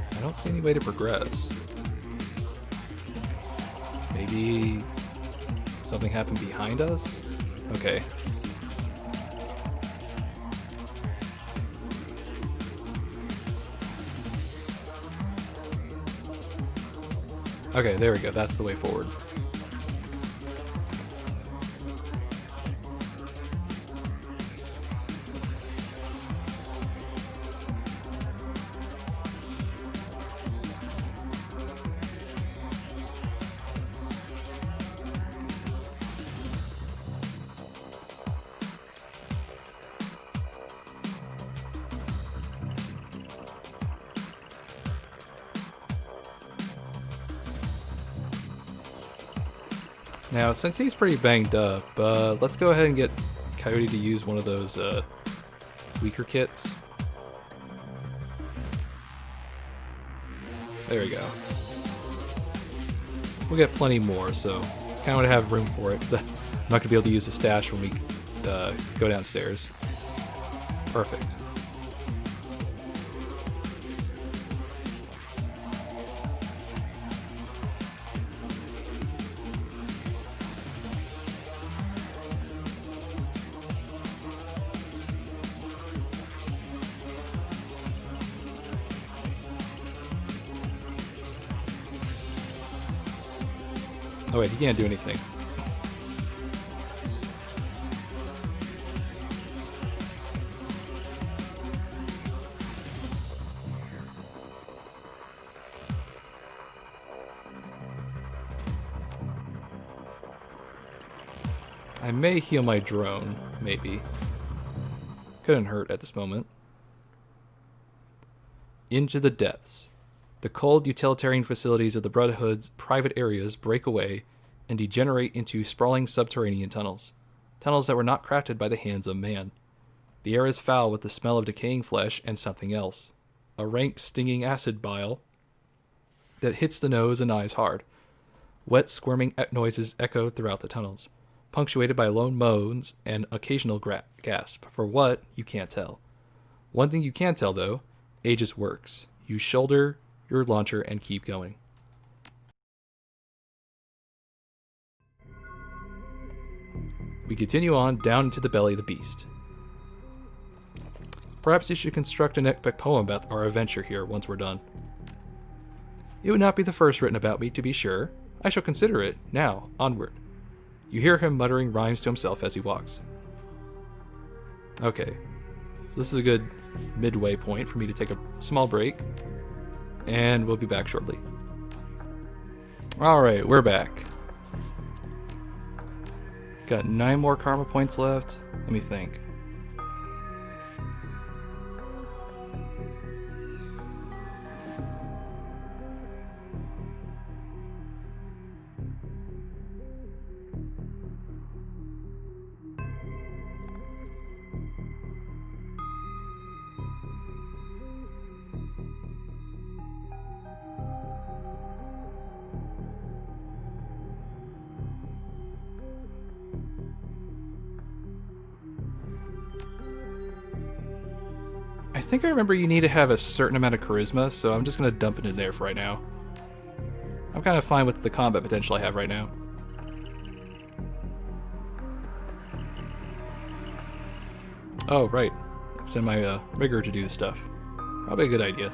[SPEAKER 1] I don't see any way to progress. Maybe? Maybe something happened behind us? Okay. Okay, there we go. That's the way forward. Now, since he's pretty banged up, let's go ahead and get Coyote to use one of those weaker kits. There we go. We'll get plenty more, so kind of want to have room for it, because I'm not going to be able to use the stash when we go downstairs. Perfect. Oh wait, he can't do anything. I may heal my drone, maybe. Couldn't hurt at this moment. Into the depths. The cold utilitarian facilities of the Brotherhood's private areas break away and degenerate into sprawling subterranean tunnels. Tunnels that were not crafted by the hands of man. The air is foul with the smell of decaying flesh and something else. A rank, stinging acid bile that hits the nose and eyes hard. Wet, squirming noises echo throughout the tunnels, punctuated by lone moans and occasional gasp. For what, you can't tell. One thing you can tell, though, Aegis works. You shoulder your launcher and keep going. We continue on down into the belly of the beast. Perhaps you should construct an epic poem about our adventure here once we're done. It would not be the first written about me, to be sure. I shall consider it. Now, onward. You hear him muttering rhymes to himself as he walks. Okay, so this is a good midway point for me to take a small break. And we'll be back shortly. Alright, we're back. Got 9 more karma points left. Let me think. I think I remember you need to have a certain amount of charisma, so I'm just going to dump it in there for right now. I'm kind of fine with the combat potential I have right now. Oh, right. Send my rigger to do the stuff. Probably a good idea.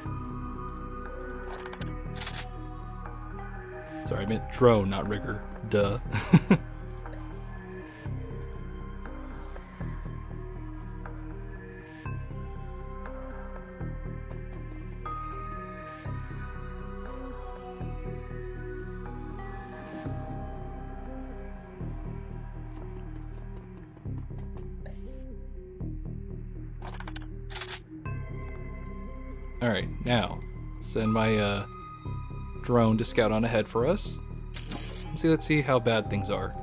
[SPEAKER 1] Sorry, I meant drone, not rigger. Duh. Alright, now, send my drone to scout on ahead for us. Let's see how bad things are.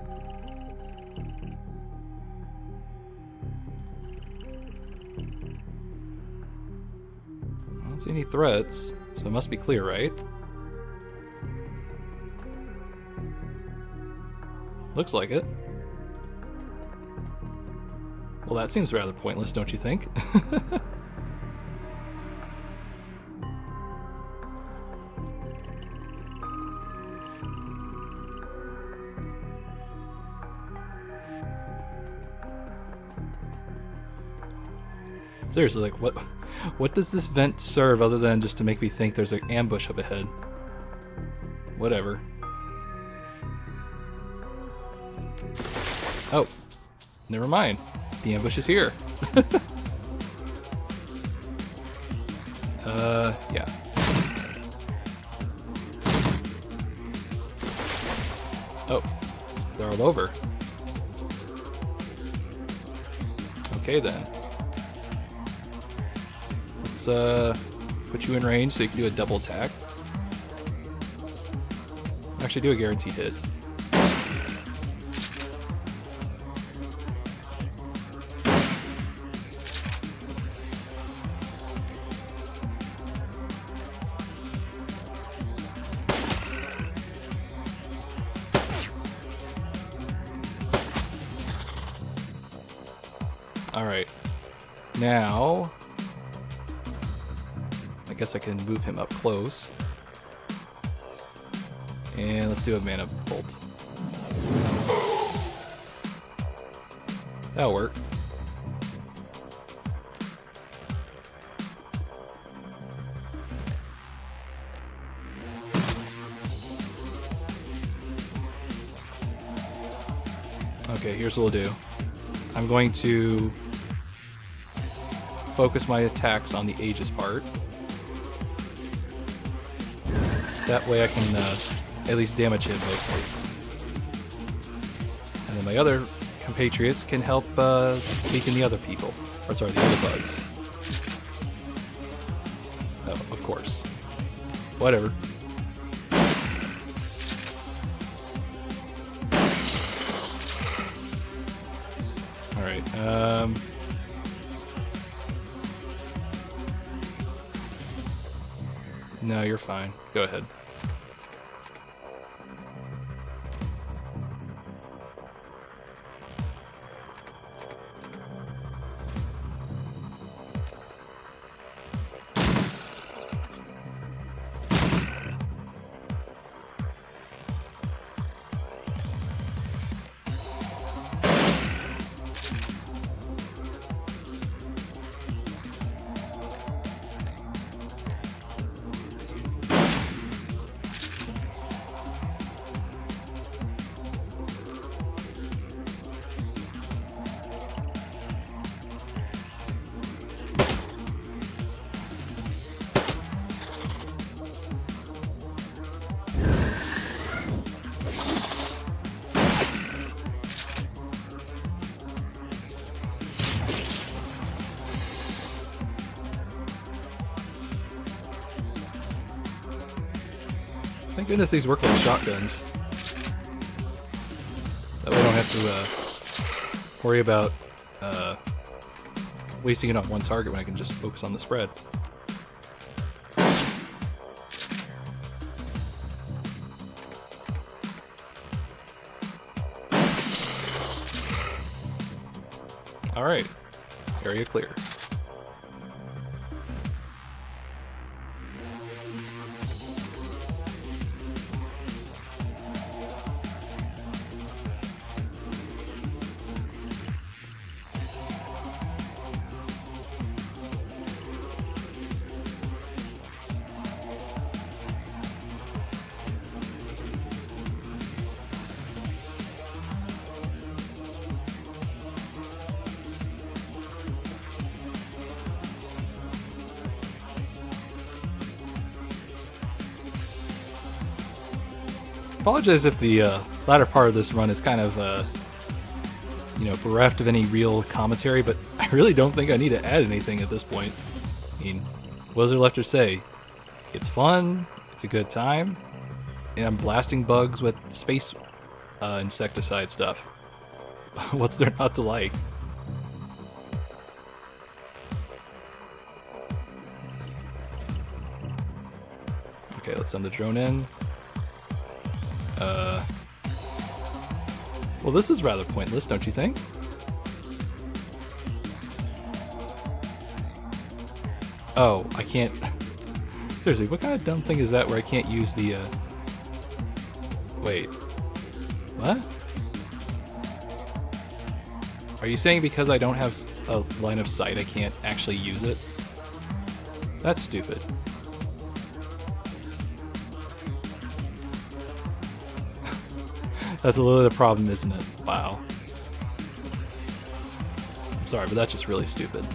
[SPEAKER 1] I don't see any threats, so it must be clear, right? Looks like it. Well, that seems rather pointless, don't you think? Seriously, like what does this vent serve other than just to make me think there's an ambush up ahead? Whatever. Oh, never mind. The ambush is here. Yeah. Oh, they're all over. Okay then. Let's put you in range so you can do a double attack. Actually, do a guaranteed hit. Alright, now I guess I can move him up close. And let's do a mana bolt. That'll work. Okay, here's what we'll do. I'm going to focus my attacks on the Aegis part. That way I can at least damage him mostly. And then my other compatriots can help weaken the other people. Or sorry, the other bugs. Oh, of course. Whatever. Alright, no, you're fine. Go ahead. Thank goodness these work like shotguns. That way I don't have to worry about wasting it on one target when I can just focus on the spread. Alright, area clear. Apologize if the latter part of this run is kind of, bereft of any real commentary, but I really don't think I need to add anything at this point. I mean, what is there left to say? It's fun, it's a good time, and I'm blasting bugs with space insecticide stuff. What's there not to like? Okay, let's send the drone in. Well, this is rather pointless, don't you think? Oh, I can't... Seriously, what kind of dumb thing is that where I can't use the, Wait. What? Are you saying because I don't have, a line of sight, I can't actually use it. That's stupid. That's a little of the problem, isn't it? Wow. I'm sorry, but that's just really stupid.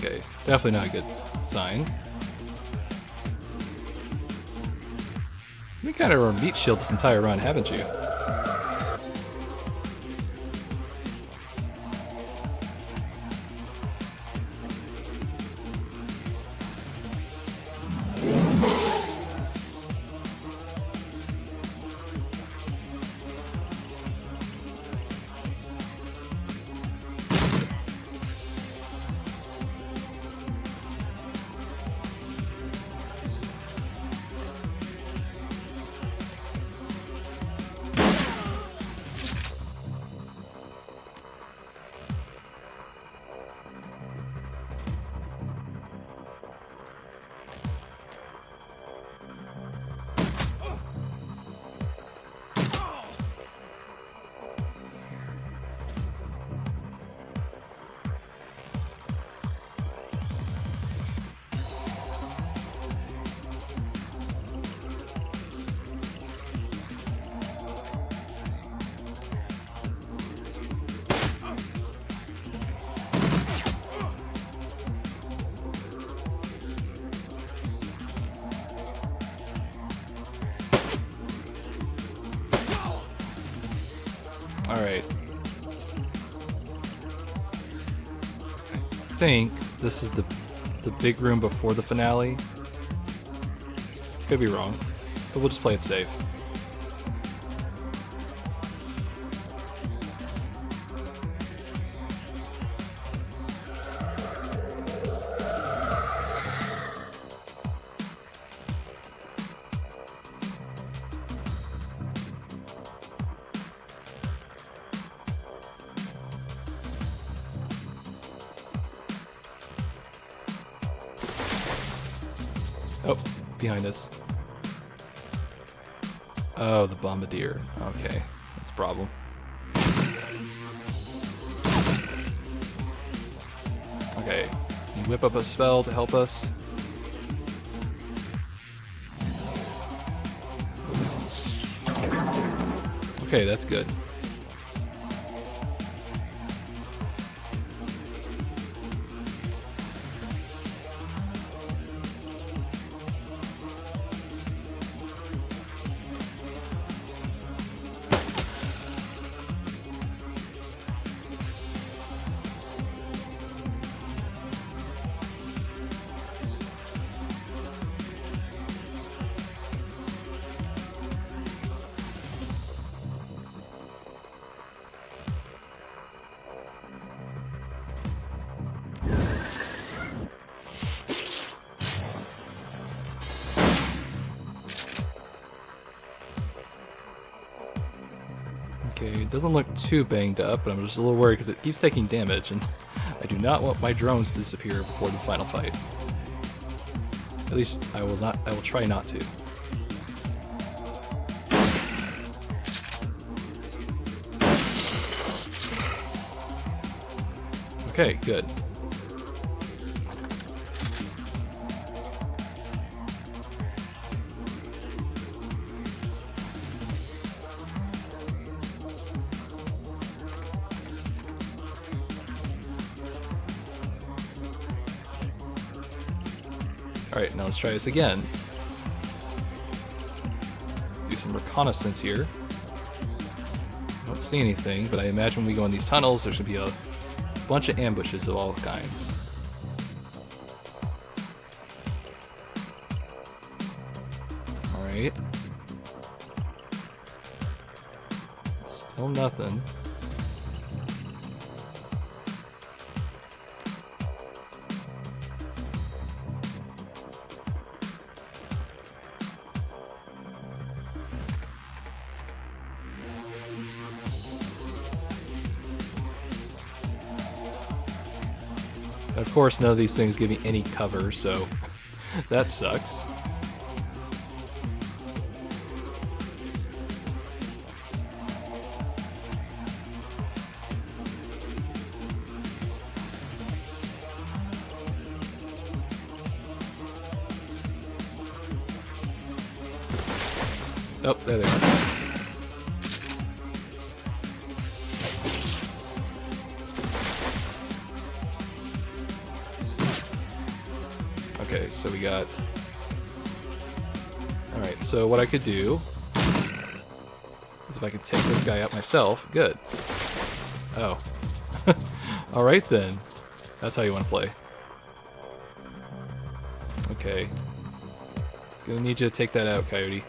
[SPEAKER 1] Okay, definitely not a good sign. You kind of meat shield this entire run, haven't you? Alright. I think this is the big room before the finale. Could be wrong, but we'll just play it safe. Oh, behind us. Oh, the bombardier. Okay, that's a problem. Okay, can you whip up a spell to help us? Okay, that's good. Okay, it doesn't look too banged up, but I'm just a little worried because it keeps taking damage, and I do not want my drones to disappear before the final fight. At least I will not. I will try not to. Okay, good. Alright, now let's try this again. Do some reconnaissance here. I don't see anything, but I imagine when we go in these tunnels, there should be a bunch of ambushes of all kinds. Alright. Still nothing. Of course, none of these things give me any cover, so that sucks. Oh, there they are. Okay, so we got... Alright, so what I could do is if I could take this guy out myself. Good. Oh. Alright then. That's how you want to play. Okay. Gonna need you to take that out, Coyote.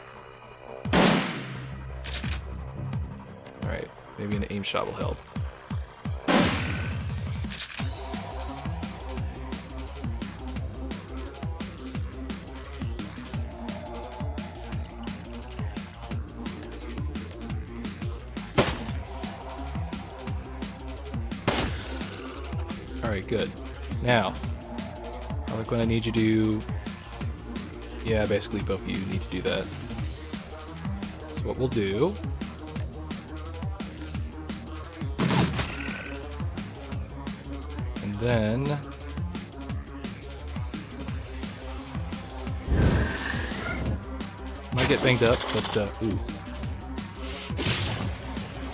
[SPEAKER 1] Alright, maybe an aim shot will help. Alright, good. Now, I'm going to need you to... Yeah, basically both of you need to do that. So what we'll do... And then... Might get banged up, but, ooh.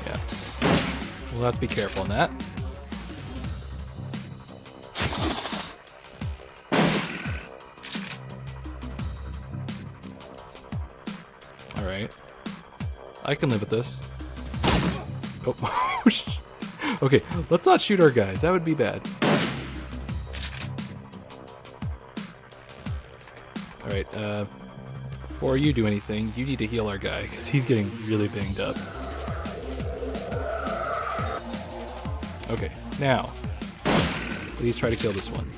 [SPEAKER 1] Yeah. We'll have to be careful on that. Alright. I can live with this. Oh. Okay, let's not shoot our guys. That would be bad. Alright, before you do anything, you need to heal our guy, because he's getting really banged up. Okay, now, please try to kill this one.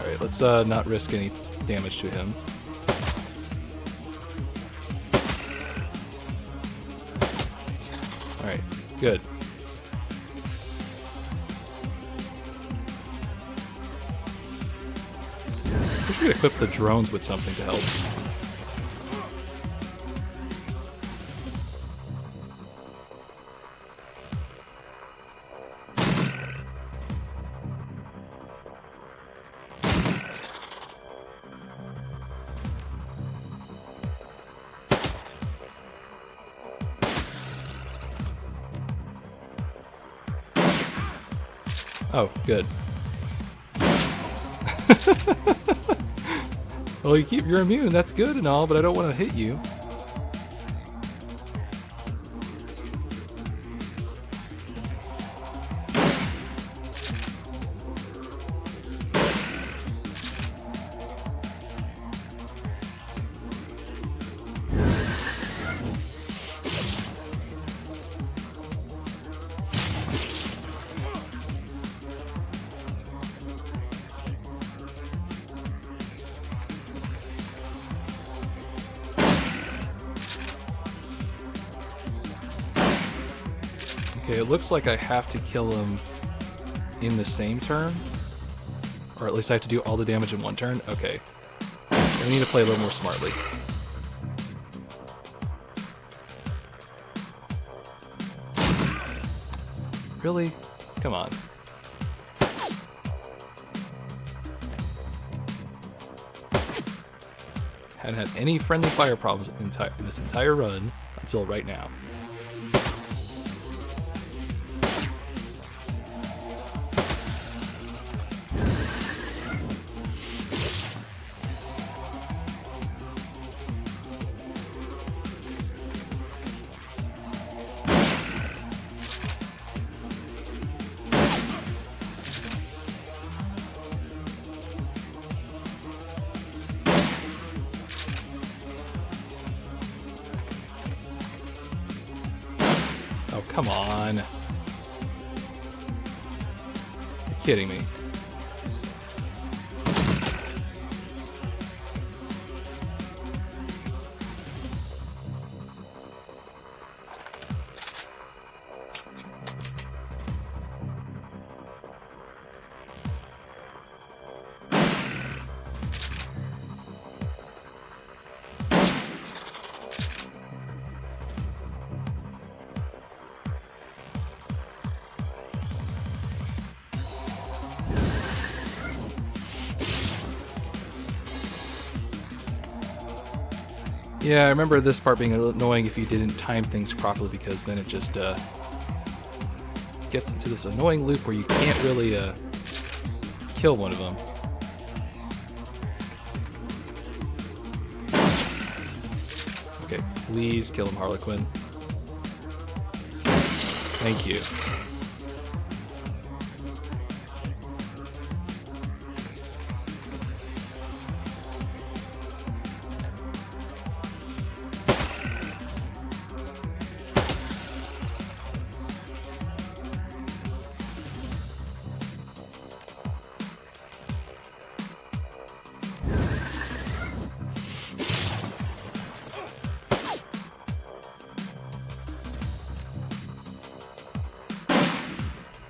[SPEAKER 1] Alright, let's not risk any damage to him. Alright, good. We should equip the drones with something to help. Oh, good. Well, you're immune, that's good and all, but I don't want to hit you. Okay, it looks like I have to kill him in the same turn. Or at least I have to do all the damage in one turn. Okay. We need to play a little more smartly. Really? Come on. Hadn't had any friendly fire problems in this entire run until right now. Come on. You're kidding me. Yeah, I remember this part being a little annoying if you didn't time things properly, because then it just gets into this annoying loop where you can't really kill one of them. Okay, please kill him, Harlequin. Thank you.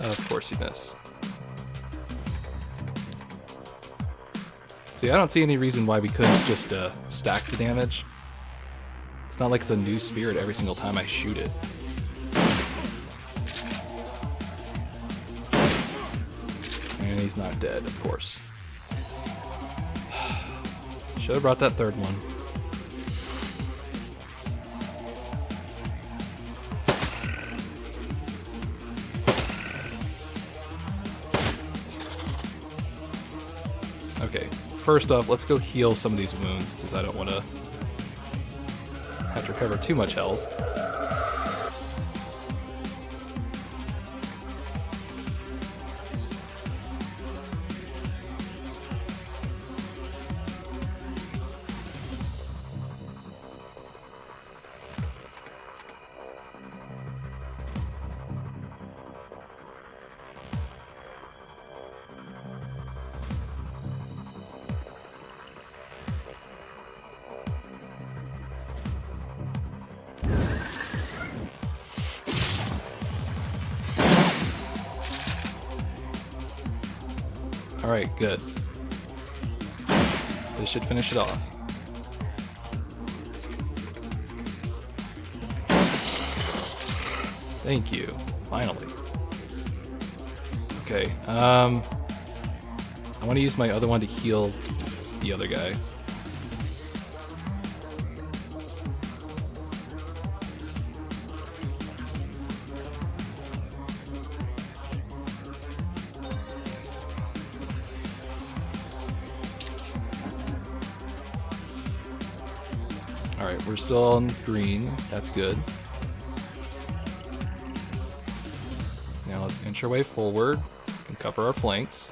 [SPEAKER 1] Of course you miss. See, I don't see any reason why we couldn't just stack the damage. It's not like it's a new spirit every single time I shoot it. And he's not dead, of course. Should have brought that third one. Okay, first off, let's go heal some of these wounds, because I don't want to have to recover too much health. Alright, good. This should finish it off. Thank you. Finally. Okay, I want to use my other one to heal the other guy. Alright, we're still on green. That's good. Now let's inch our way forward and cover our flanks.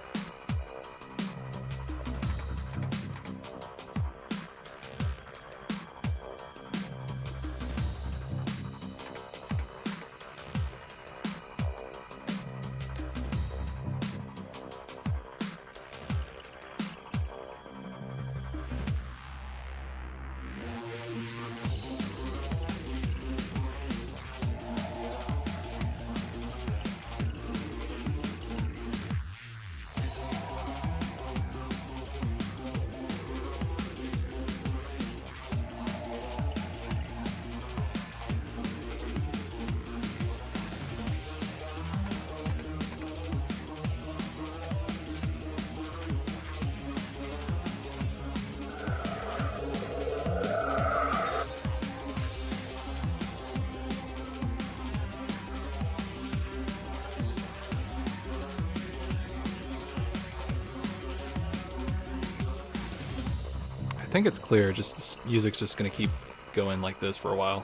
[SPEAKER 1] I think it's clear, just this music's just gonna keep going like this for a while.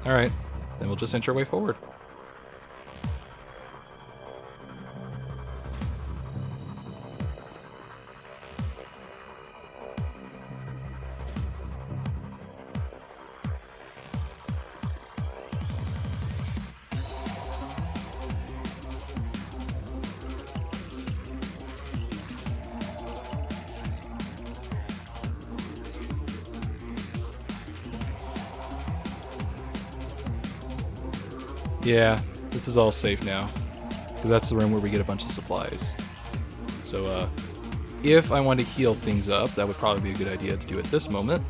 [SPEAKER 1] Alright, then we'll just inch our way forward. Yeah, this is all safe now. Because that's the room where we get a bunch of supplies. So, if I want to heal things up, that would probably be a good idea to do at this moment.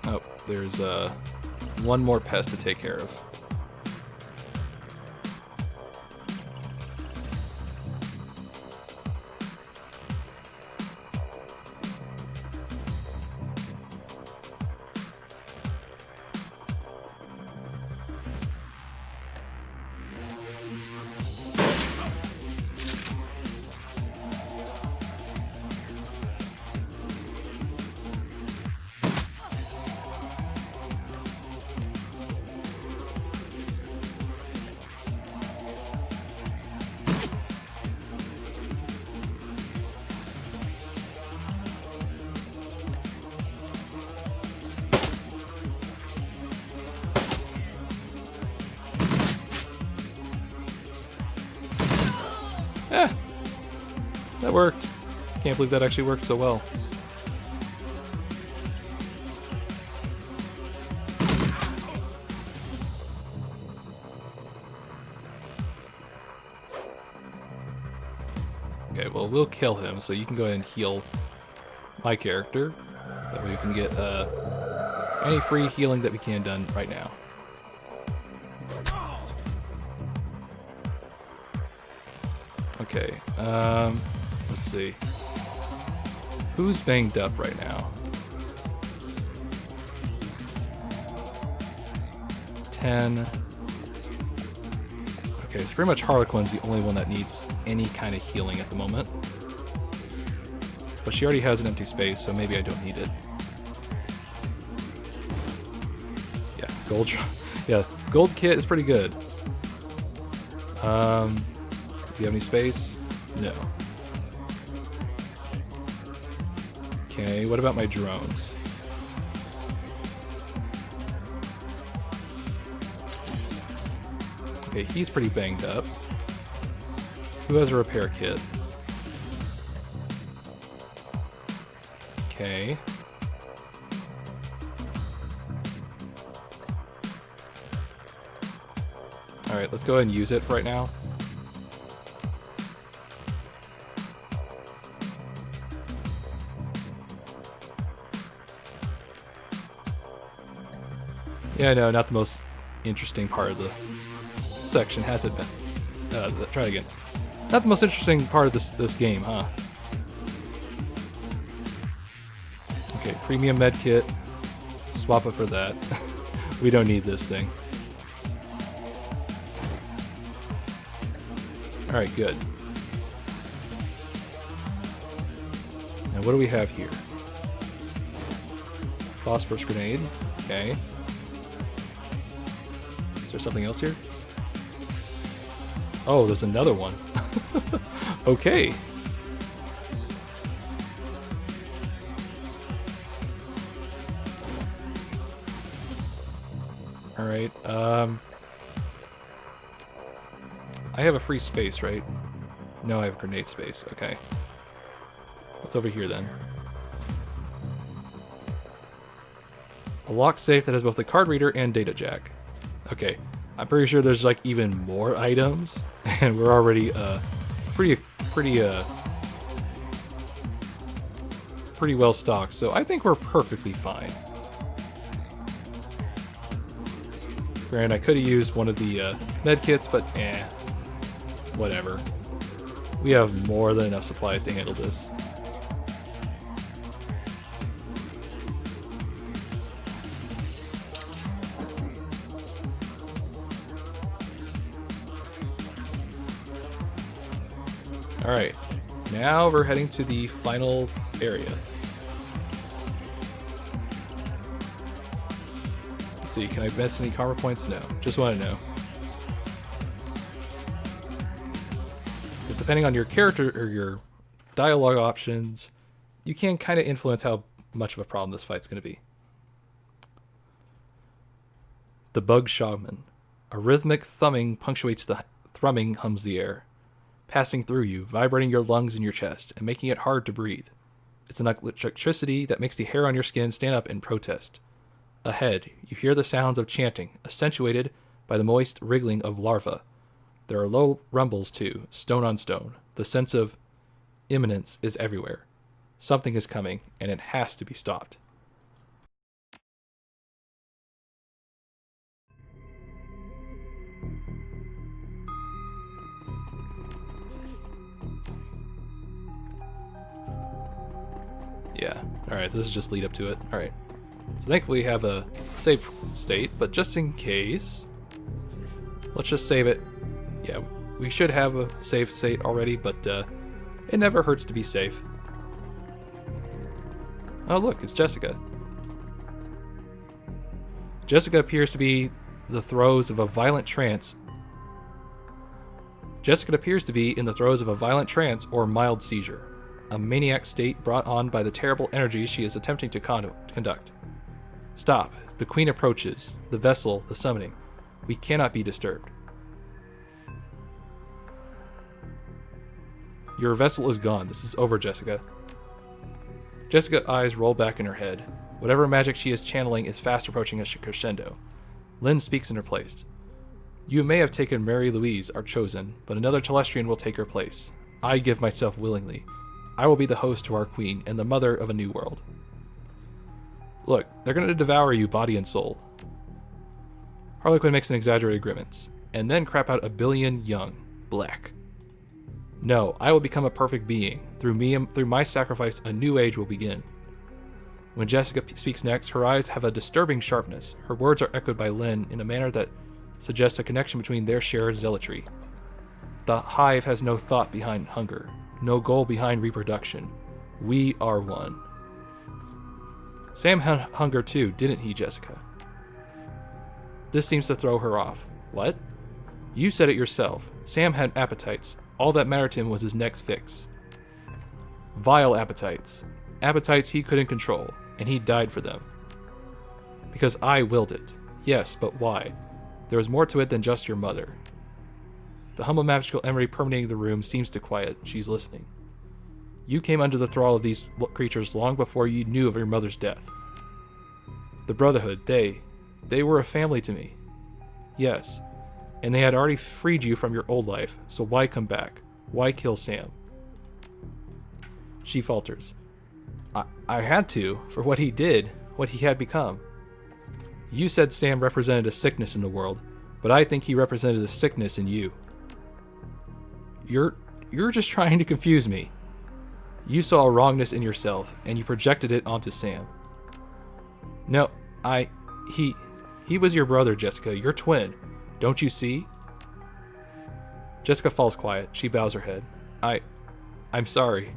[SPEAKER 1] Oh, there's one more pest to take care of. Eh, that worked. Can't believe that actually worked so well. Okay, well, we'll kill him, so you can go ahead and heal my character. That way we can get any free healing that we can done right now. Okay, let's see. Who's banged up right now? 10. Okay, so pretty much Harlequin's the only one that needs any kind of healing at the moment. But she already has an empty space, so maybe I don't need it. Yeah, gold kit is pretty good. Do you have any space? No. Okay, what about my drones? Okay, he's pretty banged up. Who has a repair kit? Okay. Alright, let's go ahead and use it for right now. Yeah, I know, not the most interesting part of the section, has it been? Try it again. Not the most interesting part of this game, huh? Okay, premium med kit. Swap it for that. We don't need this thing. Alright, good. Now what do we have here? Phosphorus grenade. Okay. Is there something else here? Oh, there's another one. Okay. Alright, I have a free space, right? No, I have grenade space. Okay. What's over here then? A lock safe that has both a card reader and data jack. Okay. I'm pretty sure there's like even more items, and we're already pretty well stocked. So I think we're perfectly fine. Granted, I could have used one of the med kits, but whatever. We have more than enough supplies to handle this. Alright, now we're heading to the final area. Let's see, can I miss any karma points? No, just want to know. Because depending on your character or your dialogue options, you can kind of influence how much of a problem this fight's going to be. The Bug Shaman. A rhythmic thumbing punctuates the thrumming hums the air, passing through you, vibrating your lungs and your chest, and making it hard to breathe. It's an electricity that makes the hair on your skin stand up in protest. Ahead, you hear the sounds of chanting, accentuated by the moist wriggling of larvae. There are low rumbles too, stone on stone. The sense of imminence is everywhere. Something is coming, and it has to be stopped. Yeah, alright, so this is just lead up to it. Alright. So thankfully we have a save state, but just in case, let's just save it. Yeah, we should have a save state already, but it never hurts to be safe. Oh look, it's Jessica. Jessica appears to be the throes of a violent trance. Jessica appears to be in the throes of a violent trance or mild seizure, a maniac state brought on by the terrible energy she is attempting to conduct. Stop. The Queen approaches. The vessel, the summoning. We cannot be disturbed. Your vessel is gone. This is over, Jessica. Jessica's eyes roll back in her head. Whatever magic she is channeling is fast approaching a crescendo. Lynn speaks in her place. You may have taken Mary Louise, our chosen, but another Telestrian will take her place. I give myself willingly. I will be the host to our queen and the mother of a new world. Look, they're going to devour you body and soul. Harlequin makes an exaggerated grimace, and then crap out a billion young. Black. No, I will become a perfect being. Through my sacrifice, a new age will begin. When Jessica speaks next, her eyes have a disturbing sharpness. Her words are echoed by Lynn in a manner that suggests a connection between their shared zealotry. The hive has no thought behind hunger, no goal behind reproduction. We are one. Sam had hunger too, didn't he, Jessica? This seems to throw her off. What? You said it yourself. Sam had appetites. All that mattered to him was his next fix. Vile appetites. Appetites he couldn't control, and he died for them. Because I willed it. Yes, but why? There was more to it than just your mother. The hum of magical emery permeating the room seems to quiet. She's listening. You came under the thrall of these creatures long before you knew of your mother's death. The Brotherhood, they were a family to me. Yes, and they had already freed you from your old life, so why come back? Why kill Sam? She falters. I had to, for what he did, what he had become. You said Sam represented a sickness in the world, but I think he represented a sickness in you. You're just trying to confuse me. You saw a wrongness in yourself, and you projected it onto Sam. No, he was your brother, Jessica, your twin. Don't you see? Jessica falls quiet. She bows her head. I'm sorry.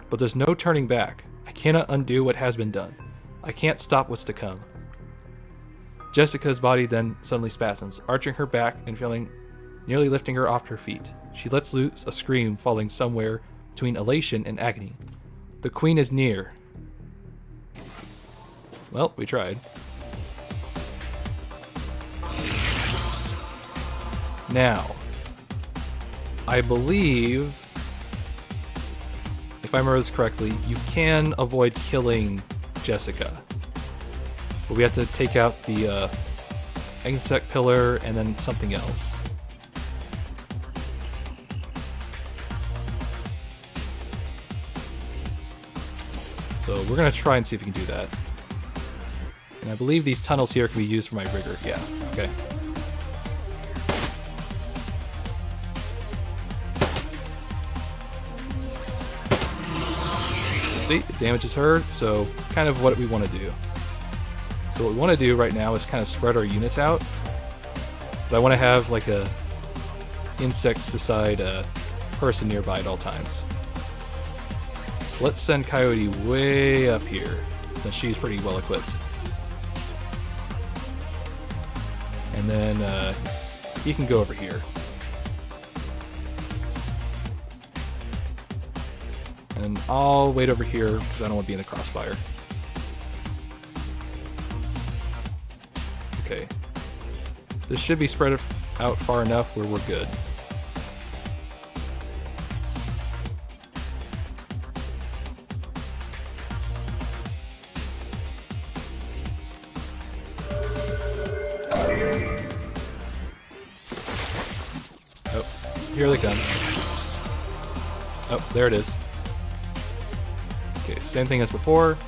[SPEAKER 1] But there's no turning back. I cannot undo what has been done. I can't stop what's to come. Jessica's body then suddenly spasms, arching her back and feeling nearly lifting her off her feet. She lets loose a scream falling somewhere between elation and agony. The Queen is near. Well, we tried. Now, I believe, if I remember this correctly, you can avoid killing Jessica. But we have to take out the insect pillar and then something else. So we're going to try and see if we can do that. And I believe these tunnels here can be used for my rigor. Yeah, okay. See, it damages her, so kind of what we want to do. So what we want to do right now is kind of spread our units out. But I want to have like a insecticide person nearby at all times. So let's send Coyote way up here, since she's pretty well equipped. And then he can go over here. And And I'll wait over here because I don't want to be in the crossfire. Okay. This should be spread out far enough where we're good. Oh, here they come. Oh, there it is. Okay, same thing as before.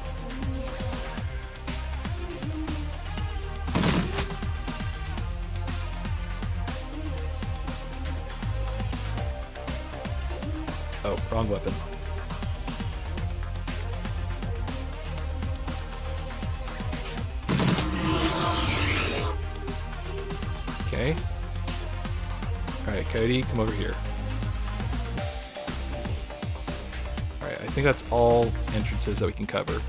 [SPEAKER 1] Oh, wrong weapon. Okay. Alright, Coyote, come over here. Alright, I think that's all entrances that we can cover.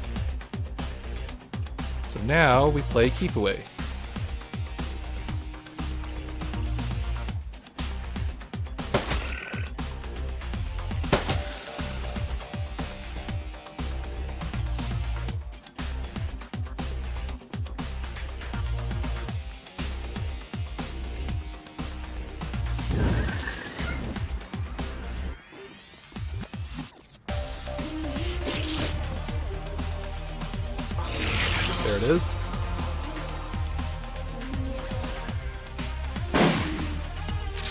[SPEAKER 1] So now we play Keep Away. There it is.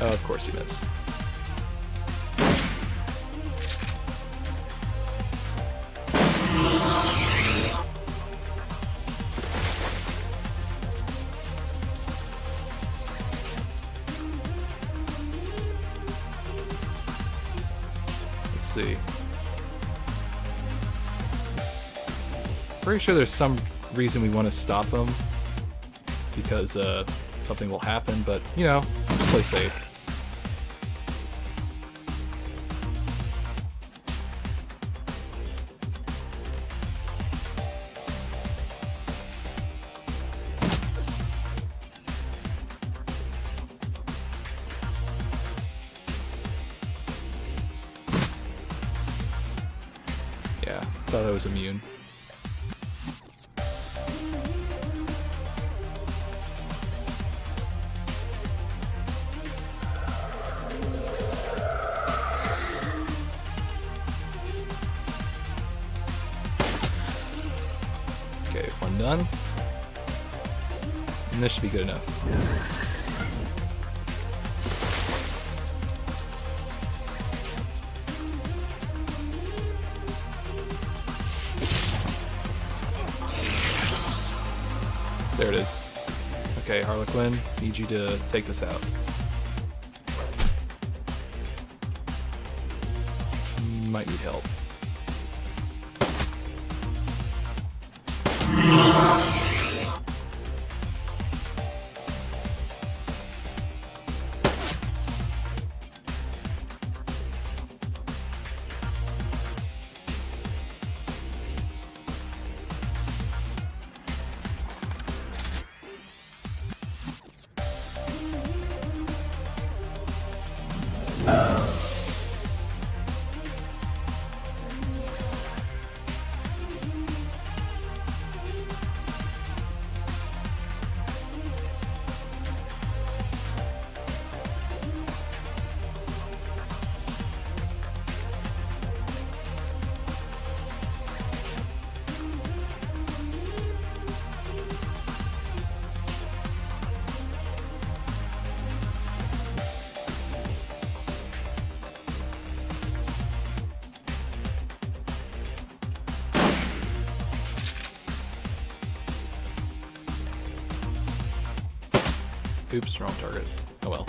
[SPEAKER 1] Oh, of course you miss. Let's see. Pretty sure there's some reason we want to stop them because something will happen, but you know, play safe. Yeah, thought I was immune. Okay, one done. And this should be good enough. There it is. Okay, Harlequin, need you to take this out. Might need help. Oops, wrong target. Oh well.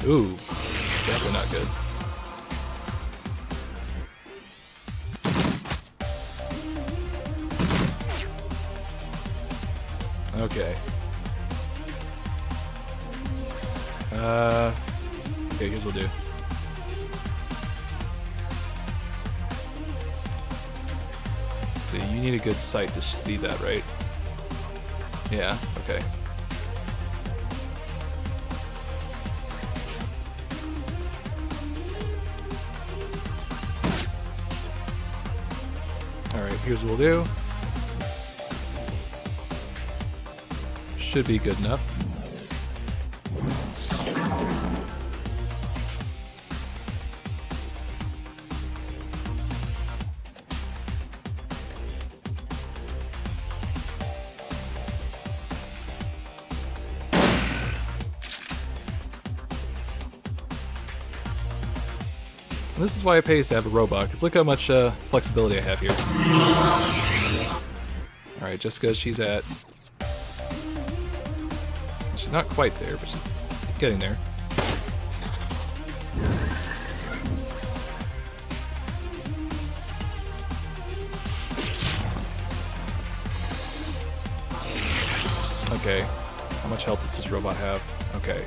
[SPEAKER 1] Ooh, definitely not good. Okay. Okay, here's what we'll do. Let's see, you need a good sight to see that, right? Yeah, okay. Alright, here's what we'll do. Should be good enough. This is why it pays to have a robot, because look how much flexibility I have here. Alright, just because she's at... She's not quite there, but she's getting there. Okay, how much health does this robot have? Okay,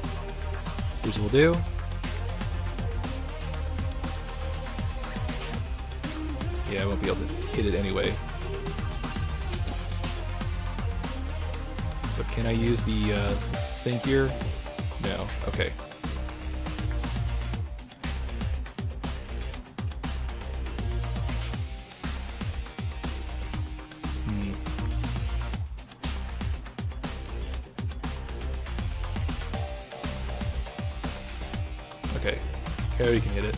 [SPEAKER 1] here's what we'll do. Yeah, I won't be able to hit it anyway. So can I use the thing here? No. Okay. Okay. Okay, we can hit it.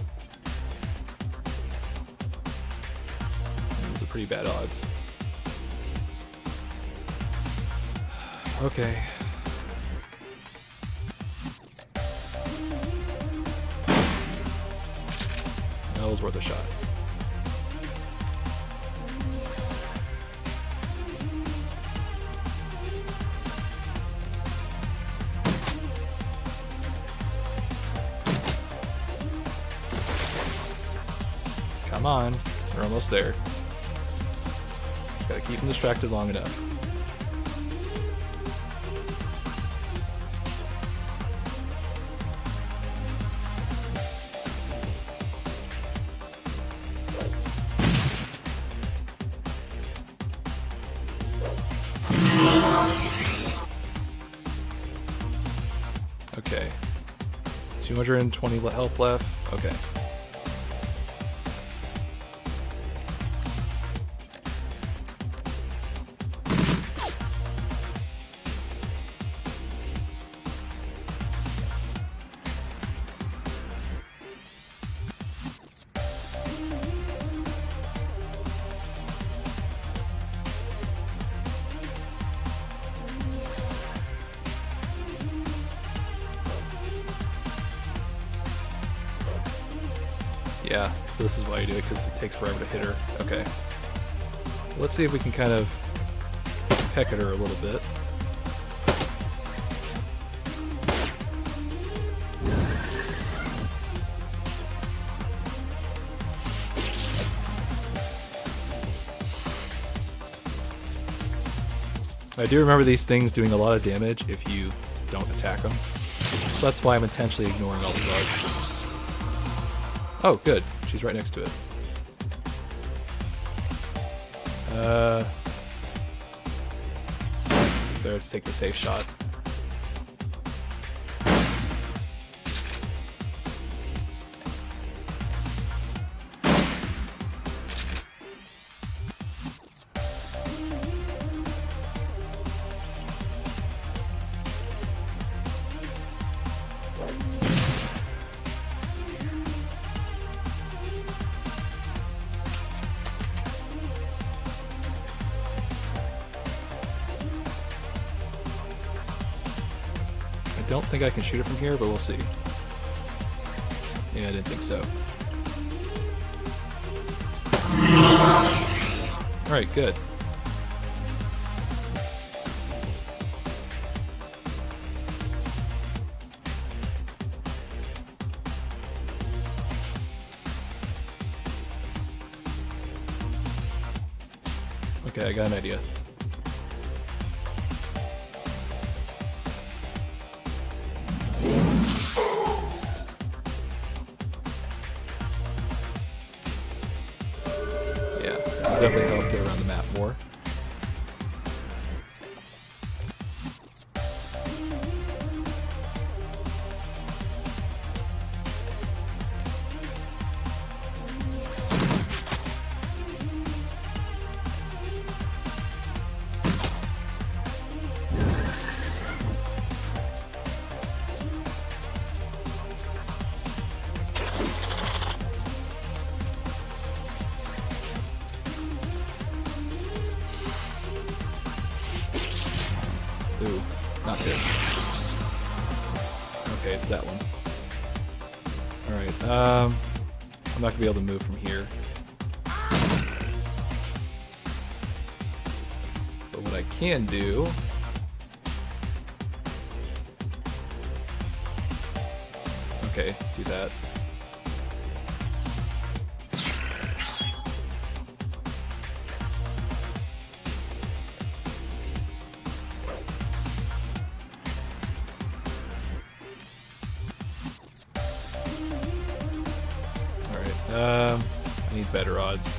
[SPEAKER 1] Those are pretty bad odds. Okay. That was worth a shot. Come on, we're almost there. Just gotta keep him distracted long enough. Okay. 220 health left. Okay. Yeah, so this is why you do it, because it takes forever to hit her. Okay. Let's see if we can kind of peck at her a little bit. I do remember these things doing a lot of damage if you don't attack them. So that's why I'm intentionally ignoring all the bugs. Oh, good. She's right next to it. There, let's take the safe shot. I don't think I can shoot it from here, but we'll see. Yeah, I didn't think so. Alright, good. Okay, I got an idea. Definitely help get around the map more. hit. Okay, it's that one. Alright, I'm not gonna be able to move from here. But what I can do... Okay, do that. I need better odds.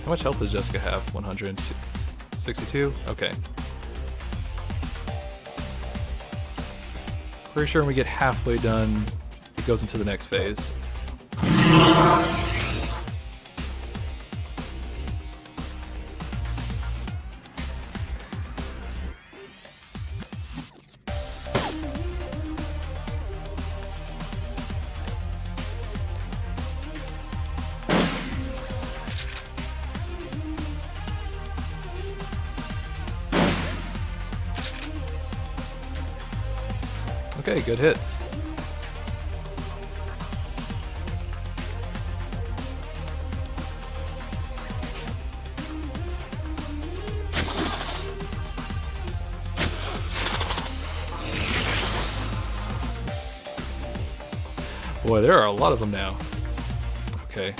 [SPEAKER 1] How much health does Jessica have? 162? Okay. Pretty sure when we get halfway done, it goes into the next phase. Okay, good hits. Boy, there are a lot of them now. Okay.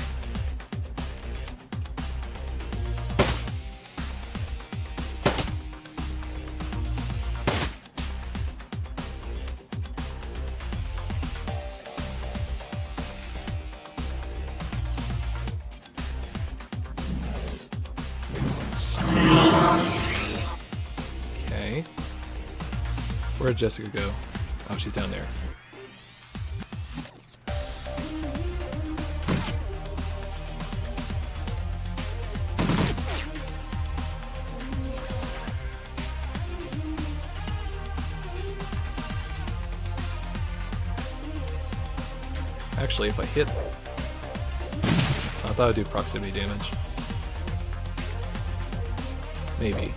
[SPEAKER 1] Where'd Jessica go? Oh, she's down there. Actually, if I hit... I thought I'd do proximity damage. Maybe.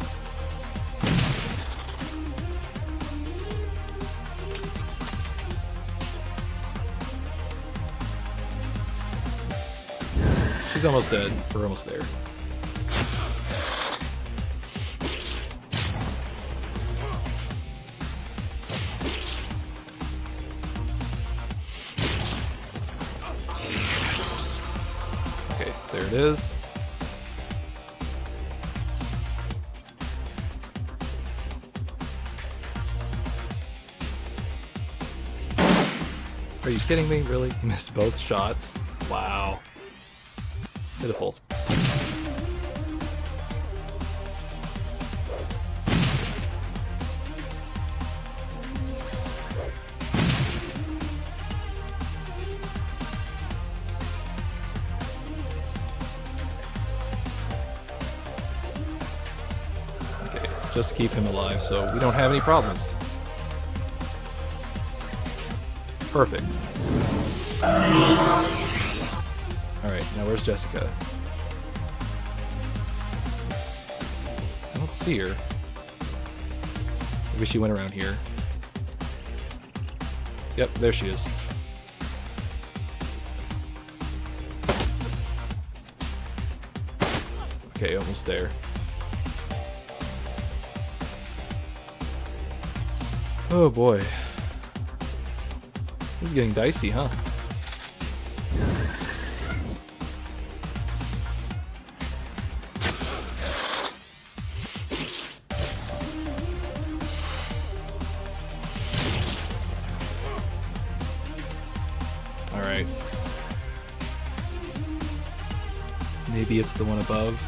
[SPEAKER 1] She's almost dead. We're almost there. Okay, there it is. Are you kidding me? Really? You missed both shots? Wow. Pitiful. Okay, just to keep him alive so we don't have any problems. Perfect. Alright, now where's Jessica? I don't see her. Maybe she went around here. Yep, there she is. Okay, almost there. Oh boy. This is getting dicey, huh? Alright. maybe it's the one above.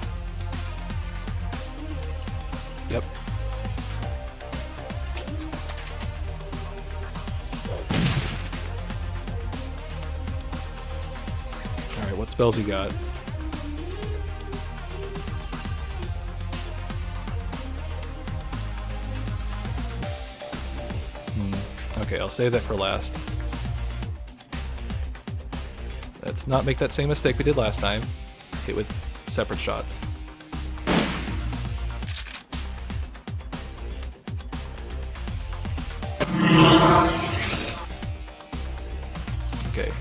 [SPEAKER 1] Yep. Alright, what spells he got? Okay, I'll save that for last. Let's not make that same mistake we did last time. Hit with separate shots. Okay,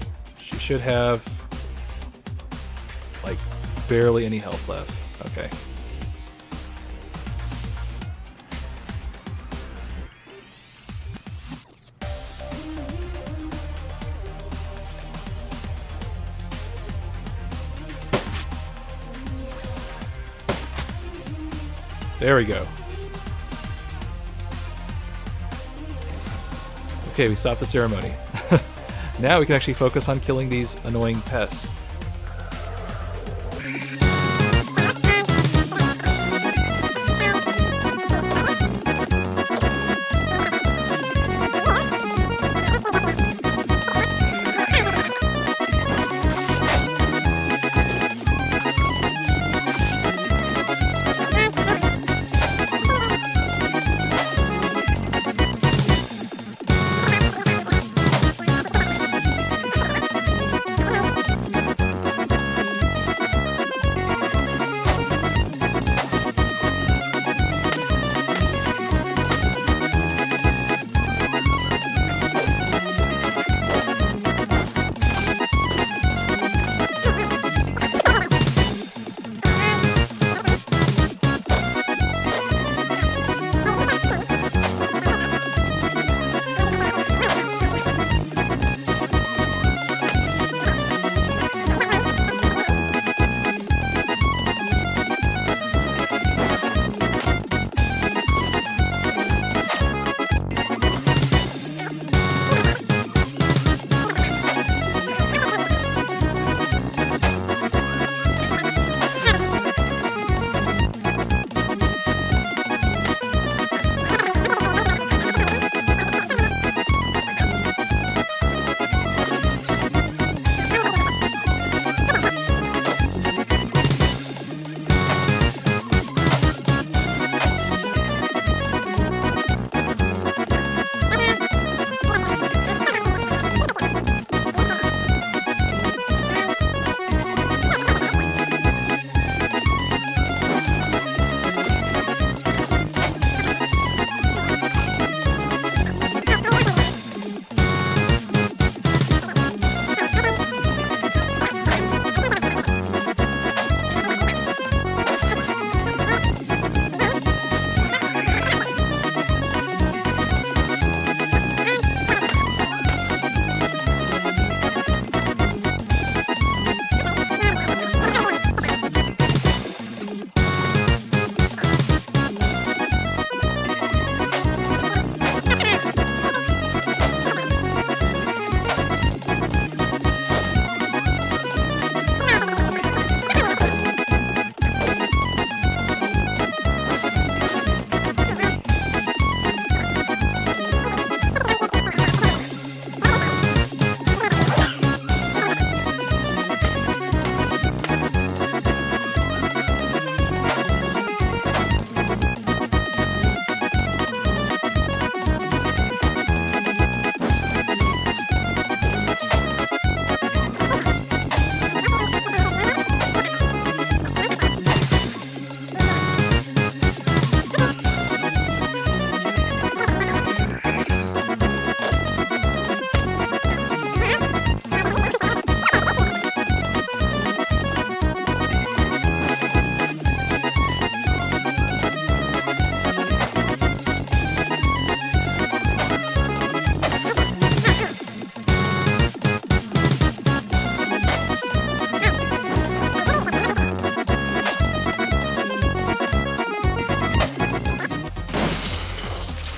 [SPEAKER 1] she should have like barely any health left. Okay. There we go. Okay, we stopped the ceremony. Now we can actually focus on killing these annoying pests.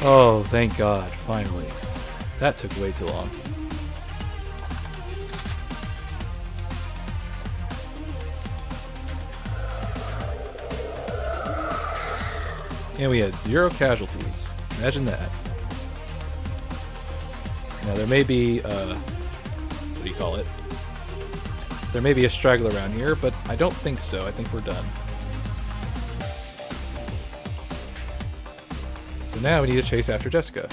[SPEAKER 1] Oh, thank God, finally. That took way too long. And we had 0 casualties. Imagine that. Now there may be, what do you call it? There may be a straggler around here, but I don't think so. I think we're done. So now we need to chase after Jessica.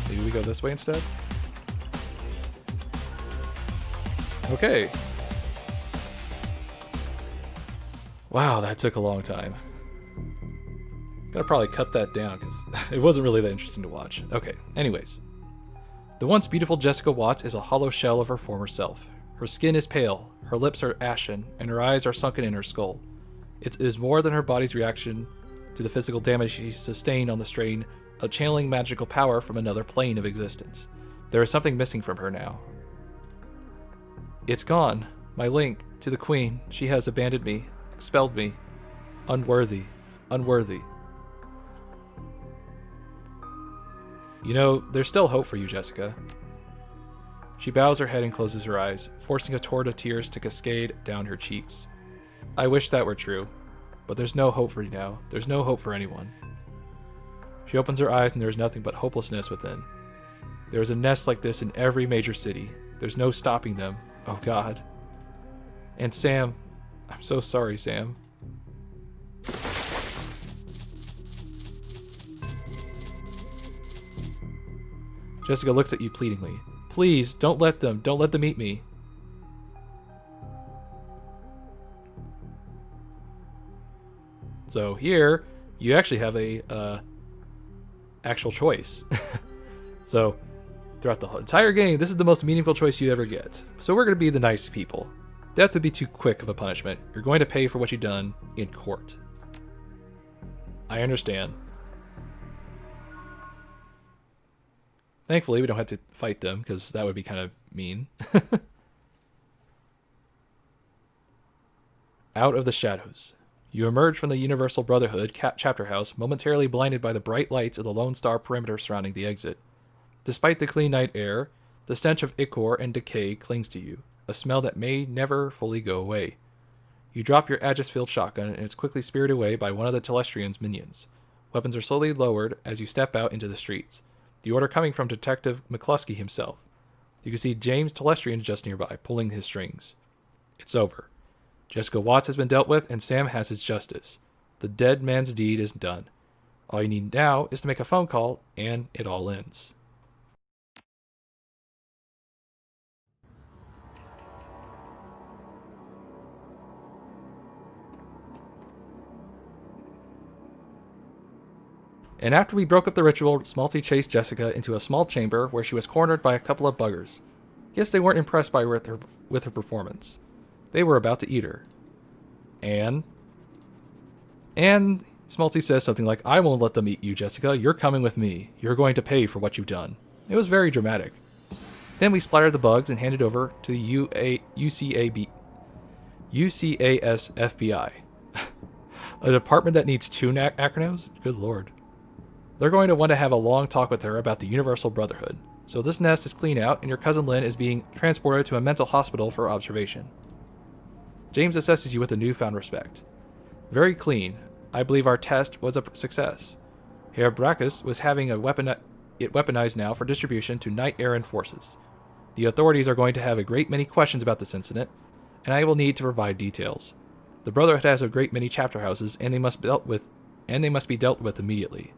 [SPEAKER 1] Maybe we go this way instead? Okay. Wow, that took a long time. Gotta probably cut that down because it wasn't really that interesting to watch. Okay, anyways. The once beautiful Jessica Watts is a hollow shell of her former self. Her skin is pale, her lips are ashen, and her eyes are sunken in her skull. It is more than her body's reaction to the physical damage she sustained on the strain of channeling magical power from another plane of existence. There is something missing from her now. It's gone. My link to the Queen. She has abandoned me, expelled me. Unworthy. Unworthy. You know, there's still hope for you, Jessica. She bows her head and closes her eyes, forcing a torrent of tears to cascade down her cheeks. I wish that were true, but there's no hope for you now. There's no hope for anyone. She opens her eyes and there is nothing but hopelessness within. There is a nest like this in every major city. There's no stopping them. Oh God. And Sam, I'm so sorry, Sam. Jessica looks at you pleadingly. Please, don't let them eat me. So here, you actually have a actual choice. So throughout the entire game, this is the most meaningful choice you ever get. So we're going to be the nice people. Death would be too quick of a punishment. You're going to pay for what you've done in court. I understand. Thankfully, we don't have to fight them, because that would be kind of mean. Out of the shadows. You emerge from the Universal Brotherhood chapter house, momentarily blinded by the bright lights of the Lone Star perimeter surrounding the exit. Despite the clean night air, the stench of ichor and decay clings to you, a smell that may never fully go away. You drop your Aegis-filled shotgun, and it's quickly speared away by one of the Telestrian's minions. Weapons are slowly lowered as you step out into the streets. The order coming from Detective McCluskey himself. You can see James Telestrian just nearby, pulling his strings. It's over. Jessica Watts has been dealt with, and Sam has his justice. The dead man's deed is done. All you need now is to make a phone call, and it all ends. And after we broke up the ritual, Smalty chased Jessica into a small chamber where she was cornered by a couple of buggers. Guess they weren't impressed with her performance. They were about to eat her. And Smalty says something like, I won't let them eat you, Jessica. You're coming with me. You're going to pay for what you've done. It was very dramatic. Then we splattered the bugs and handed over to the UCAS FBI. A department that needs 2 acronyms? Good lord. They're going to want to have a long talk with her about the Universal Brotherhood. So this nest is cleaned out, and your cousin Lynn is being transported to a mental hospital for observation. James assesses you with a newfound respect. Very clean. I believe our test was a success. Herr Brackus was having it weaponized now for distribution to Knight Errant forces. The authorities are going to have a great many questions about this incident, and I will need to provide details. The Brotherhood has a great many chapter houses, and they must be dealt with immediately.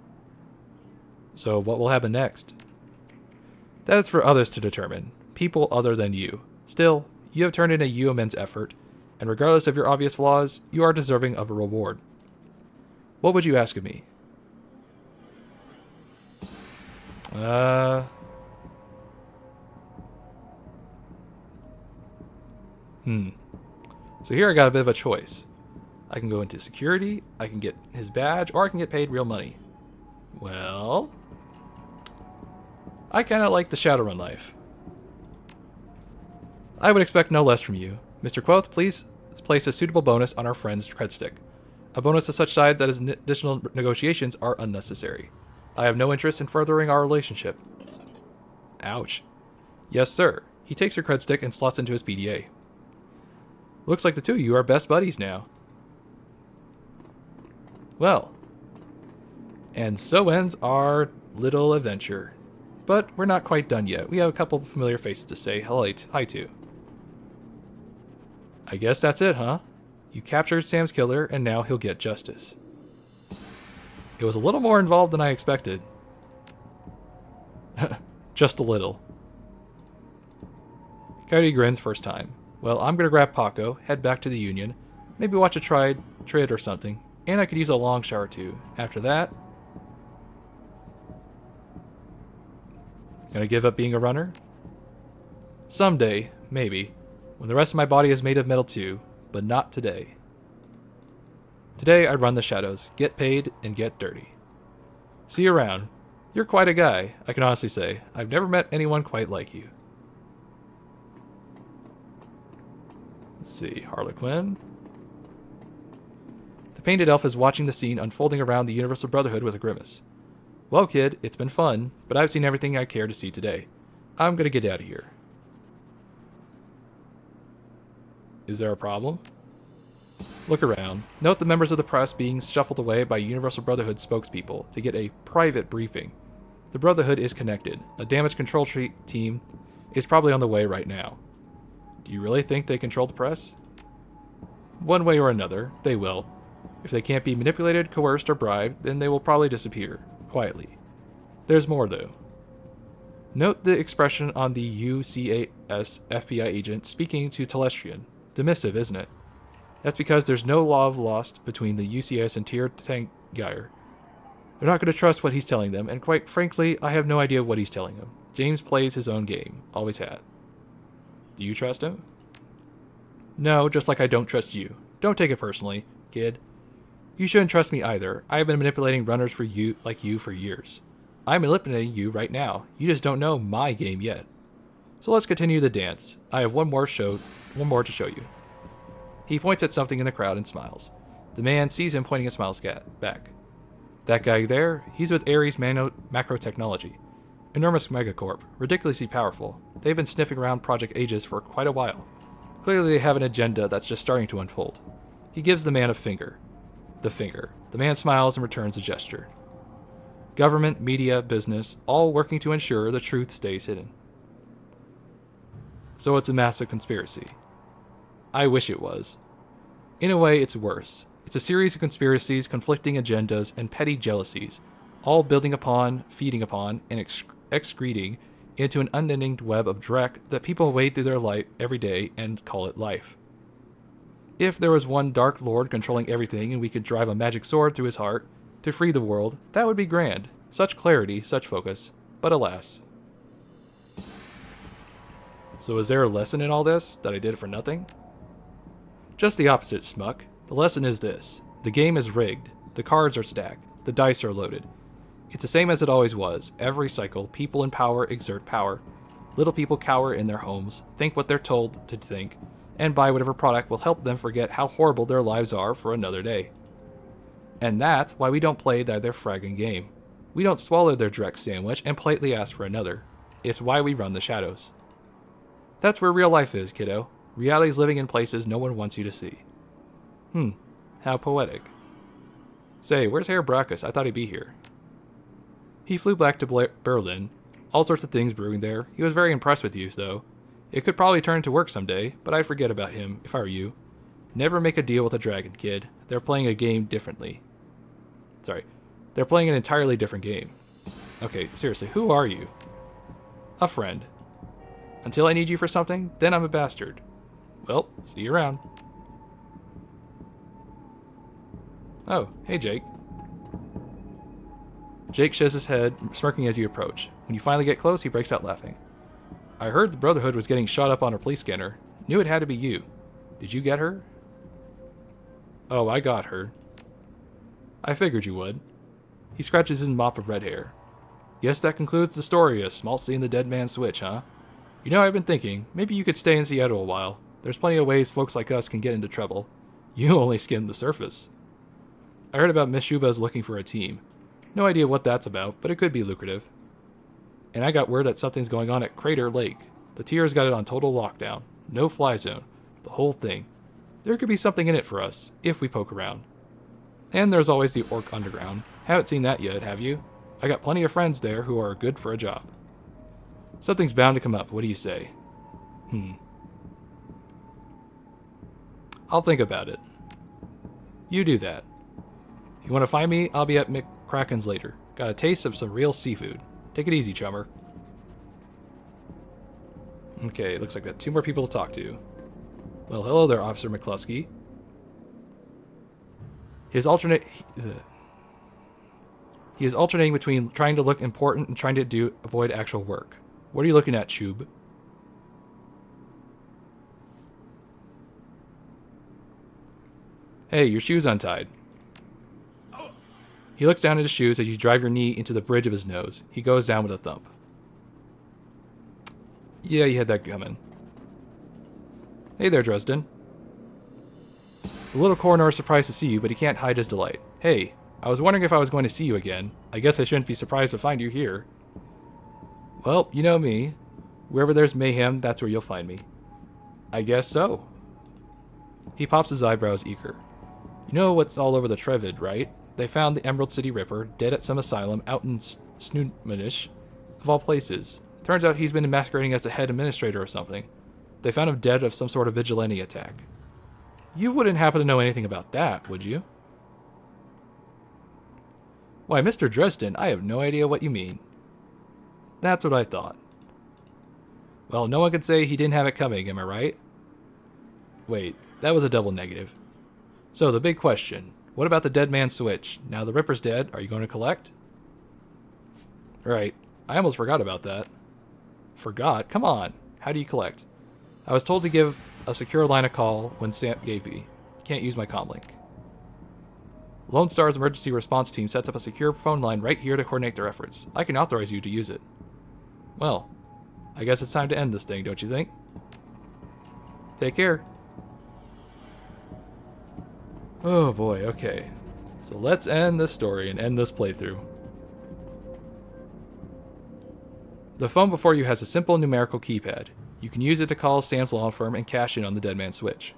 [SPEAKER 1] So what will happen next? That is for others to determine. People other than you. Still, you have turned in a immense effort, and regardless of your obvious flaws, you are deserving of a reward. What would you ask of me? So here I got a bit of a choice. I can go into security, I can get his badge, or I can get paid real money. Well, I kind of like the Shadowrun life. I would expect no less from you. Mr. Quoth, please place a suitable bonus on our friend's cred stick. A bonus of such size that additional negotiations are unnecessary. I have no interest in furthering our relationship. Ouch. Yes, sir. He takes your cred stick and slots into his PDA. Looks like the two of you are best buddies now. Well, and so ends our little adventure. But we're not quite done yet. We have a couple of familiar faces to say hi to. I guess that's it, huh? You captured Sam's killer, and now he'll get justice. It was a little more involved than I expected. Just a little. Coyote grins first time. Well, I'm gonna grab Paco, head back to the Union, maybe watch a trid or something, and I could use a long shower too. After that... Gonna give up being a runner? Someday, maybe, when the rest of my body is made of metal too, but not today. Today I run the shadows, get paid, and get dirty. See you around. You're quite a guy, I can honestly say. I've never met anyone quite like you. Let's see, Harlequin. The painted elf is watching the scene unfolding around the Universal Brotherhood with a grimace. Well, kid, it's been fun, but I've seen everything I care to see today. I'm gonna get out of here. Is there a problem? Look around. Note the members of the press being shuffled away by Universal Brotherhood spokespeople to get a private briefing. The Brotherhood is connected. A damage control team is probably on the way right now. Do you really think they control the press? One way or another, they will. If they can't be manipulated, coerced, or bribed, then they will probably disappear. Quietly. There's more, though. Note the expression on the UCAS FBI agent speaking to Telestrian. Dismissive, isn't it? That's because there's no love lost between the UCS and Tyr Tangyr. They're not going to trust what he's telling them, and quite frankly, I have no idea what he's telling them. James plays his own game. Always had. Do you trust him? No, just like I don't trust you. Don't take it personally, kid. You shouldn't trust me either. I have been manipulating runners for you for years. I'm manipulating you right now. You just don't know my game yet. So let's continue the dance. I have one more to show you. He points at something in the crowd and smiles. The man sees him pointing and smiles back. That guy there, he's with Ares Macro Technology. Enormous megacorp, ridiculously powerful. They've been sniffing around Project Aegis for quite a while. Clearly they have an agenda that's just starting to unfold. He gives the man a finger. The finger. The man smiles and returns the gesture. Government, media, business, all working to ensure the truth stays hidden. So it's a massive conspiracy. I wish it was. In a way, it's worse. It's a series of conspiracies, conflicting agendas, and petty jealousies, all building upon, feeding upon, and excreting into an unending web of drek that people wade through their life every day and call it life. If there was one dark lord controlling everything and we could drive a magic sword through his heart to free the world, that would be grand. Such clarity, such focus. But alas. So is there a lesson in all this, that I did for nothing? Just the opposite, Smuck. The lesson is this. The game is rigged. The cards are stacked. The dice are loaded. It's the same as it always was. Every cycle, people in power exert power. Little people cower in their homes, think what they're told to think, and buy whatever product will help them forget how horrible their lives are for another day. And that's why we don't play their fragging game. We don't swallow their drek sandwich and politely ask for another. It's why we run the shadows. That's where real life is, kiddo. Reality's living in places no one wants you to see. How poetic. Say, where's Herr Brackus? I thought he'd be here. He flew back to Berlin. All sorts of things brewing there. He was very impressed with you, though. It could probably turn to work someday, but I'd forget about him, if I were you. Never make a deal with a dragon, kid. They're playing a game differently. Sorry. They're playing an entirely different game. Okay, seriously, who are you? A friend. Until I need you for something, then I'm a bastard. Well, see you around. Oh, hey Jake. Jake shakes his head, smirking as you approach. When you finally get close, he breaks out laughing. I heard the Brotherhood was getting shot up on her police scanner. Knew it had to be you. Did you get her? Oh, I got her. I figured you would. He scratches his mop of red hair. Guess that concludes the story of Smaltzy and the Dead Man Switch, huh? You know, I've been thinking, maybe you could stay in Seattle a while. There's plenty of ways folks like us can get into trouble. You only skimmed the surface. I heard about Miss Shuba's looking for a team. No idea what that's about, but it could be lucrative. And I got word that something's going on at Crater Lake. The Tyr's got it on total lockdown. No fly zone. The whole thing. There could be something in it for us, if we poke around. And there's always the Orc Underground. Haven't seen that yet, have you? I got plenty of friends there who are good for a job. Something's bound to come up, what do you say? I'll think about it. You do that. If you want to find me, I'll be at McCracken's later. Got a taste of some real seafood. Take it easy, chummer. Okay, looks like I got 2 more people to talk to. Well, hello there, Officer McCluskey. He is alternating between trying to look important and trying to avoid actual work. What are you looking at, Chube? Hey, your shoe's untied. He looks down at his shoes as you drive your knee into the bridge of his nose. He goes down with a thump. Yeah, you had that coming. Hey there, Dresden. The little coroner is surprised to see you, but he can't hide his delight. Hey, I was wondering if I was going to see you again. I guess I shouldn't be surprised to find you here. Well, you know me. Wherever there's mayhem, that's where you'll find me. I guess so. He pops his eyebrows eager. You know what's all over the Trevid, right? They found the Emerald City Ripper, dead at some asylum out in Snoodmanish, of all places. Turns out he's been masquerading as the head administrator or something. They found him dead of some sort of vigilante attack. You wouldn't happen to know anything about that, would you? Why, Mr. Dresden, I have no idea what you mean. That's what I thought. Well, no one could say he didn't have it coming, am I right? Wait, that was a double negative. So, the big question. What about the dead man's switch? Now the Ripper's dead, are you going to collect? Right. I almost forgot about that. Forgot? Come on. How do you collect? I was told to give a secure line a call when Sam gave me. Can't use my comlink. Lone Star's emergency response team sets up a secure phone line right here to coordinate their efforts. I can authorize you to use it. Well, I guess it's time to end this thing, don't you think? Take care. Oh boy, okay. So let's end this story and end this playthrough. The phone before you has a simple numerical keypad. You can use it to call Sam's law firm and cash in on the dead man's switch.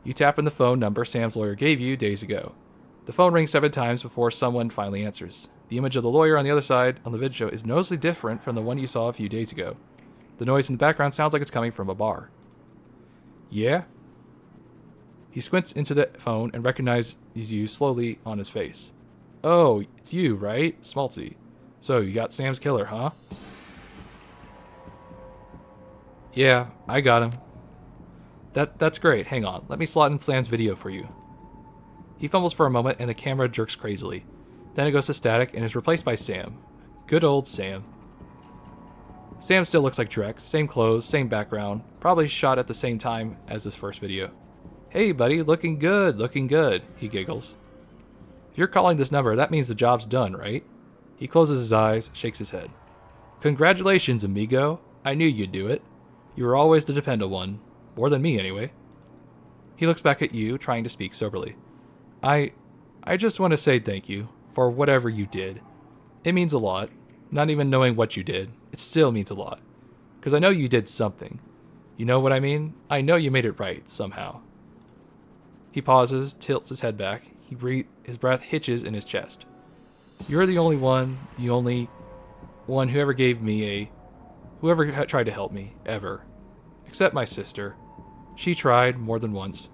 [SPEAKER 1] You tap in the phone number Sam's lawyer gave you days ago. The phone rings 7 times before someone finally answers. The image of the lawyer on the other side on the video is noticeably different from the one you saw a few days ago. The noise in the background sounds like it's coming from a bar. Yeah? He squints into the phone and recognizes you slowly on his face. Oh, it's you, right? Smalty. So, you got Sam's killer, huh? Yeah, I got him. That's great. Hang on. Let me slot in Sam's video for you. He fumbles for a moment and the camera jerks crazily. Then it goes to static and is replaced by Sam. Good old Sam. Sam still looks like Drek. Same clothes, same background. Probably shot at the same time as this first video. Hey buddy, looking good, he giggles. If you're calling this number, that means the job's done, right? He closes his eyes, shakes his head. Congratulations, amigo. I knew you'd do it. You were always the dependable one. More than me, anyway. He looks back at you, trying to speak soberly. I just want to say thank you for whatever you did. It means a lot. Not even knowing what you did, it still means a lot. Because I know you did something. You know what I mean? I know you made it right, somehow. He pauses, tilts his head back. His breath hitches in his chest. You're the only one who ever gave me whoever tried to help me, ever. Except my sister. She tried more than once.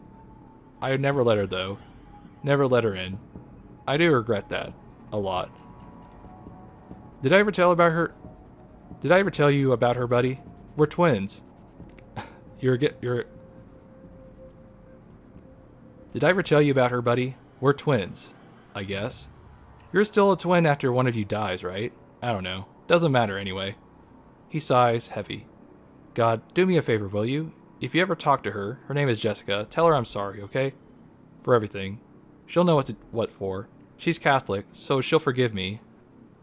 [SPEAKER 1] I never let her, though. Never let her in. I do regret that. A lot. Did I ever tell you about her, buddy? We're twins. Did I ever tell you about her, buddy? We're twins, I guess. You're still a twin after one of you dies, right? I don't know. Doesn't matter anyway. He sighs, heavy. God, do me a favor, will you? If you ever talk to her, her name is Jessica, tell her I'm sorry, okay? For everything. She'll know what for. She's Catholic, so she'll forgive me.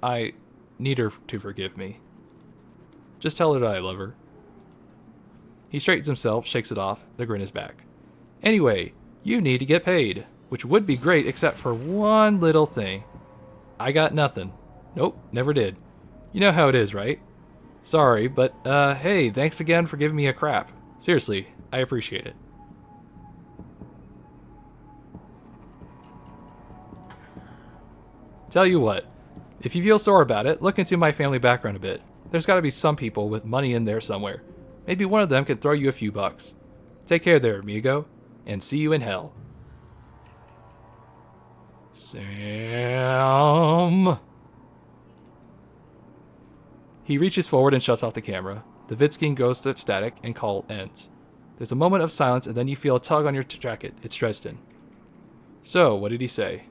[SPEAKER 1] I need her to forgive me. Just tell her that I love her. He straightens himself, shakes it off, the grin is back. Anyway, you need to get paid, which would be great except for one little thing. I got nothing. Nope, never did. You know how it is, right? Sorry, but, hey, thanks again for giving me a crap. Seriously, I appreciate it. Tell you what, if you feel sore about it, look into my family background a bit. There's gotta be some people with money in there somewhere. Maybe one of them can throw you a few bucks. Take care there, amigo, and see you in hell. Sam. He reaches forward and shuts off the camera. The vid screen goes to static and call ends. There's a moment of silence and then you feel a tug on your jacket. It's Dresden. So, what did he say?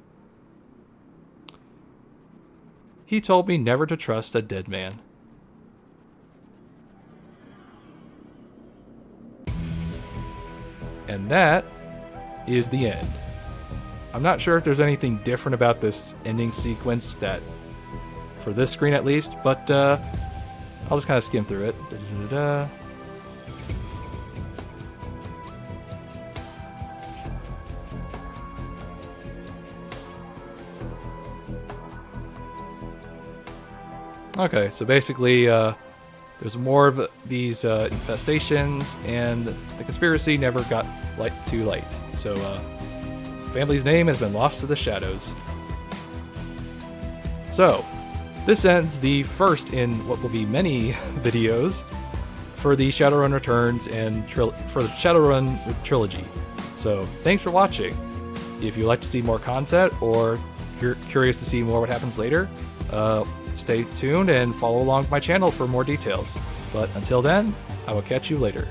[SPEAKER 1] He told me never to trust a dead man. And that is the end. I'm not sure if there's anything different about this ending sequence that, for this screen at least, but I'll just kind of skim through it. Okay, so basically, there's more of these infestations, and the conspiracy never got to light. So, family's name has been lost to the shadows. So, this ends the first in what will be many videos for the Shadowrun Returns and for the Shadowrun Trilogy. So, thanks for watching. If you'd like to see more content, or you're curious to see more what happens later, stay tuned and follow along my channel for more details. But until then, I will catch you later.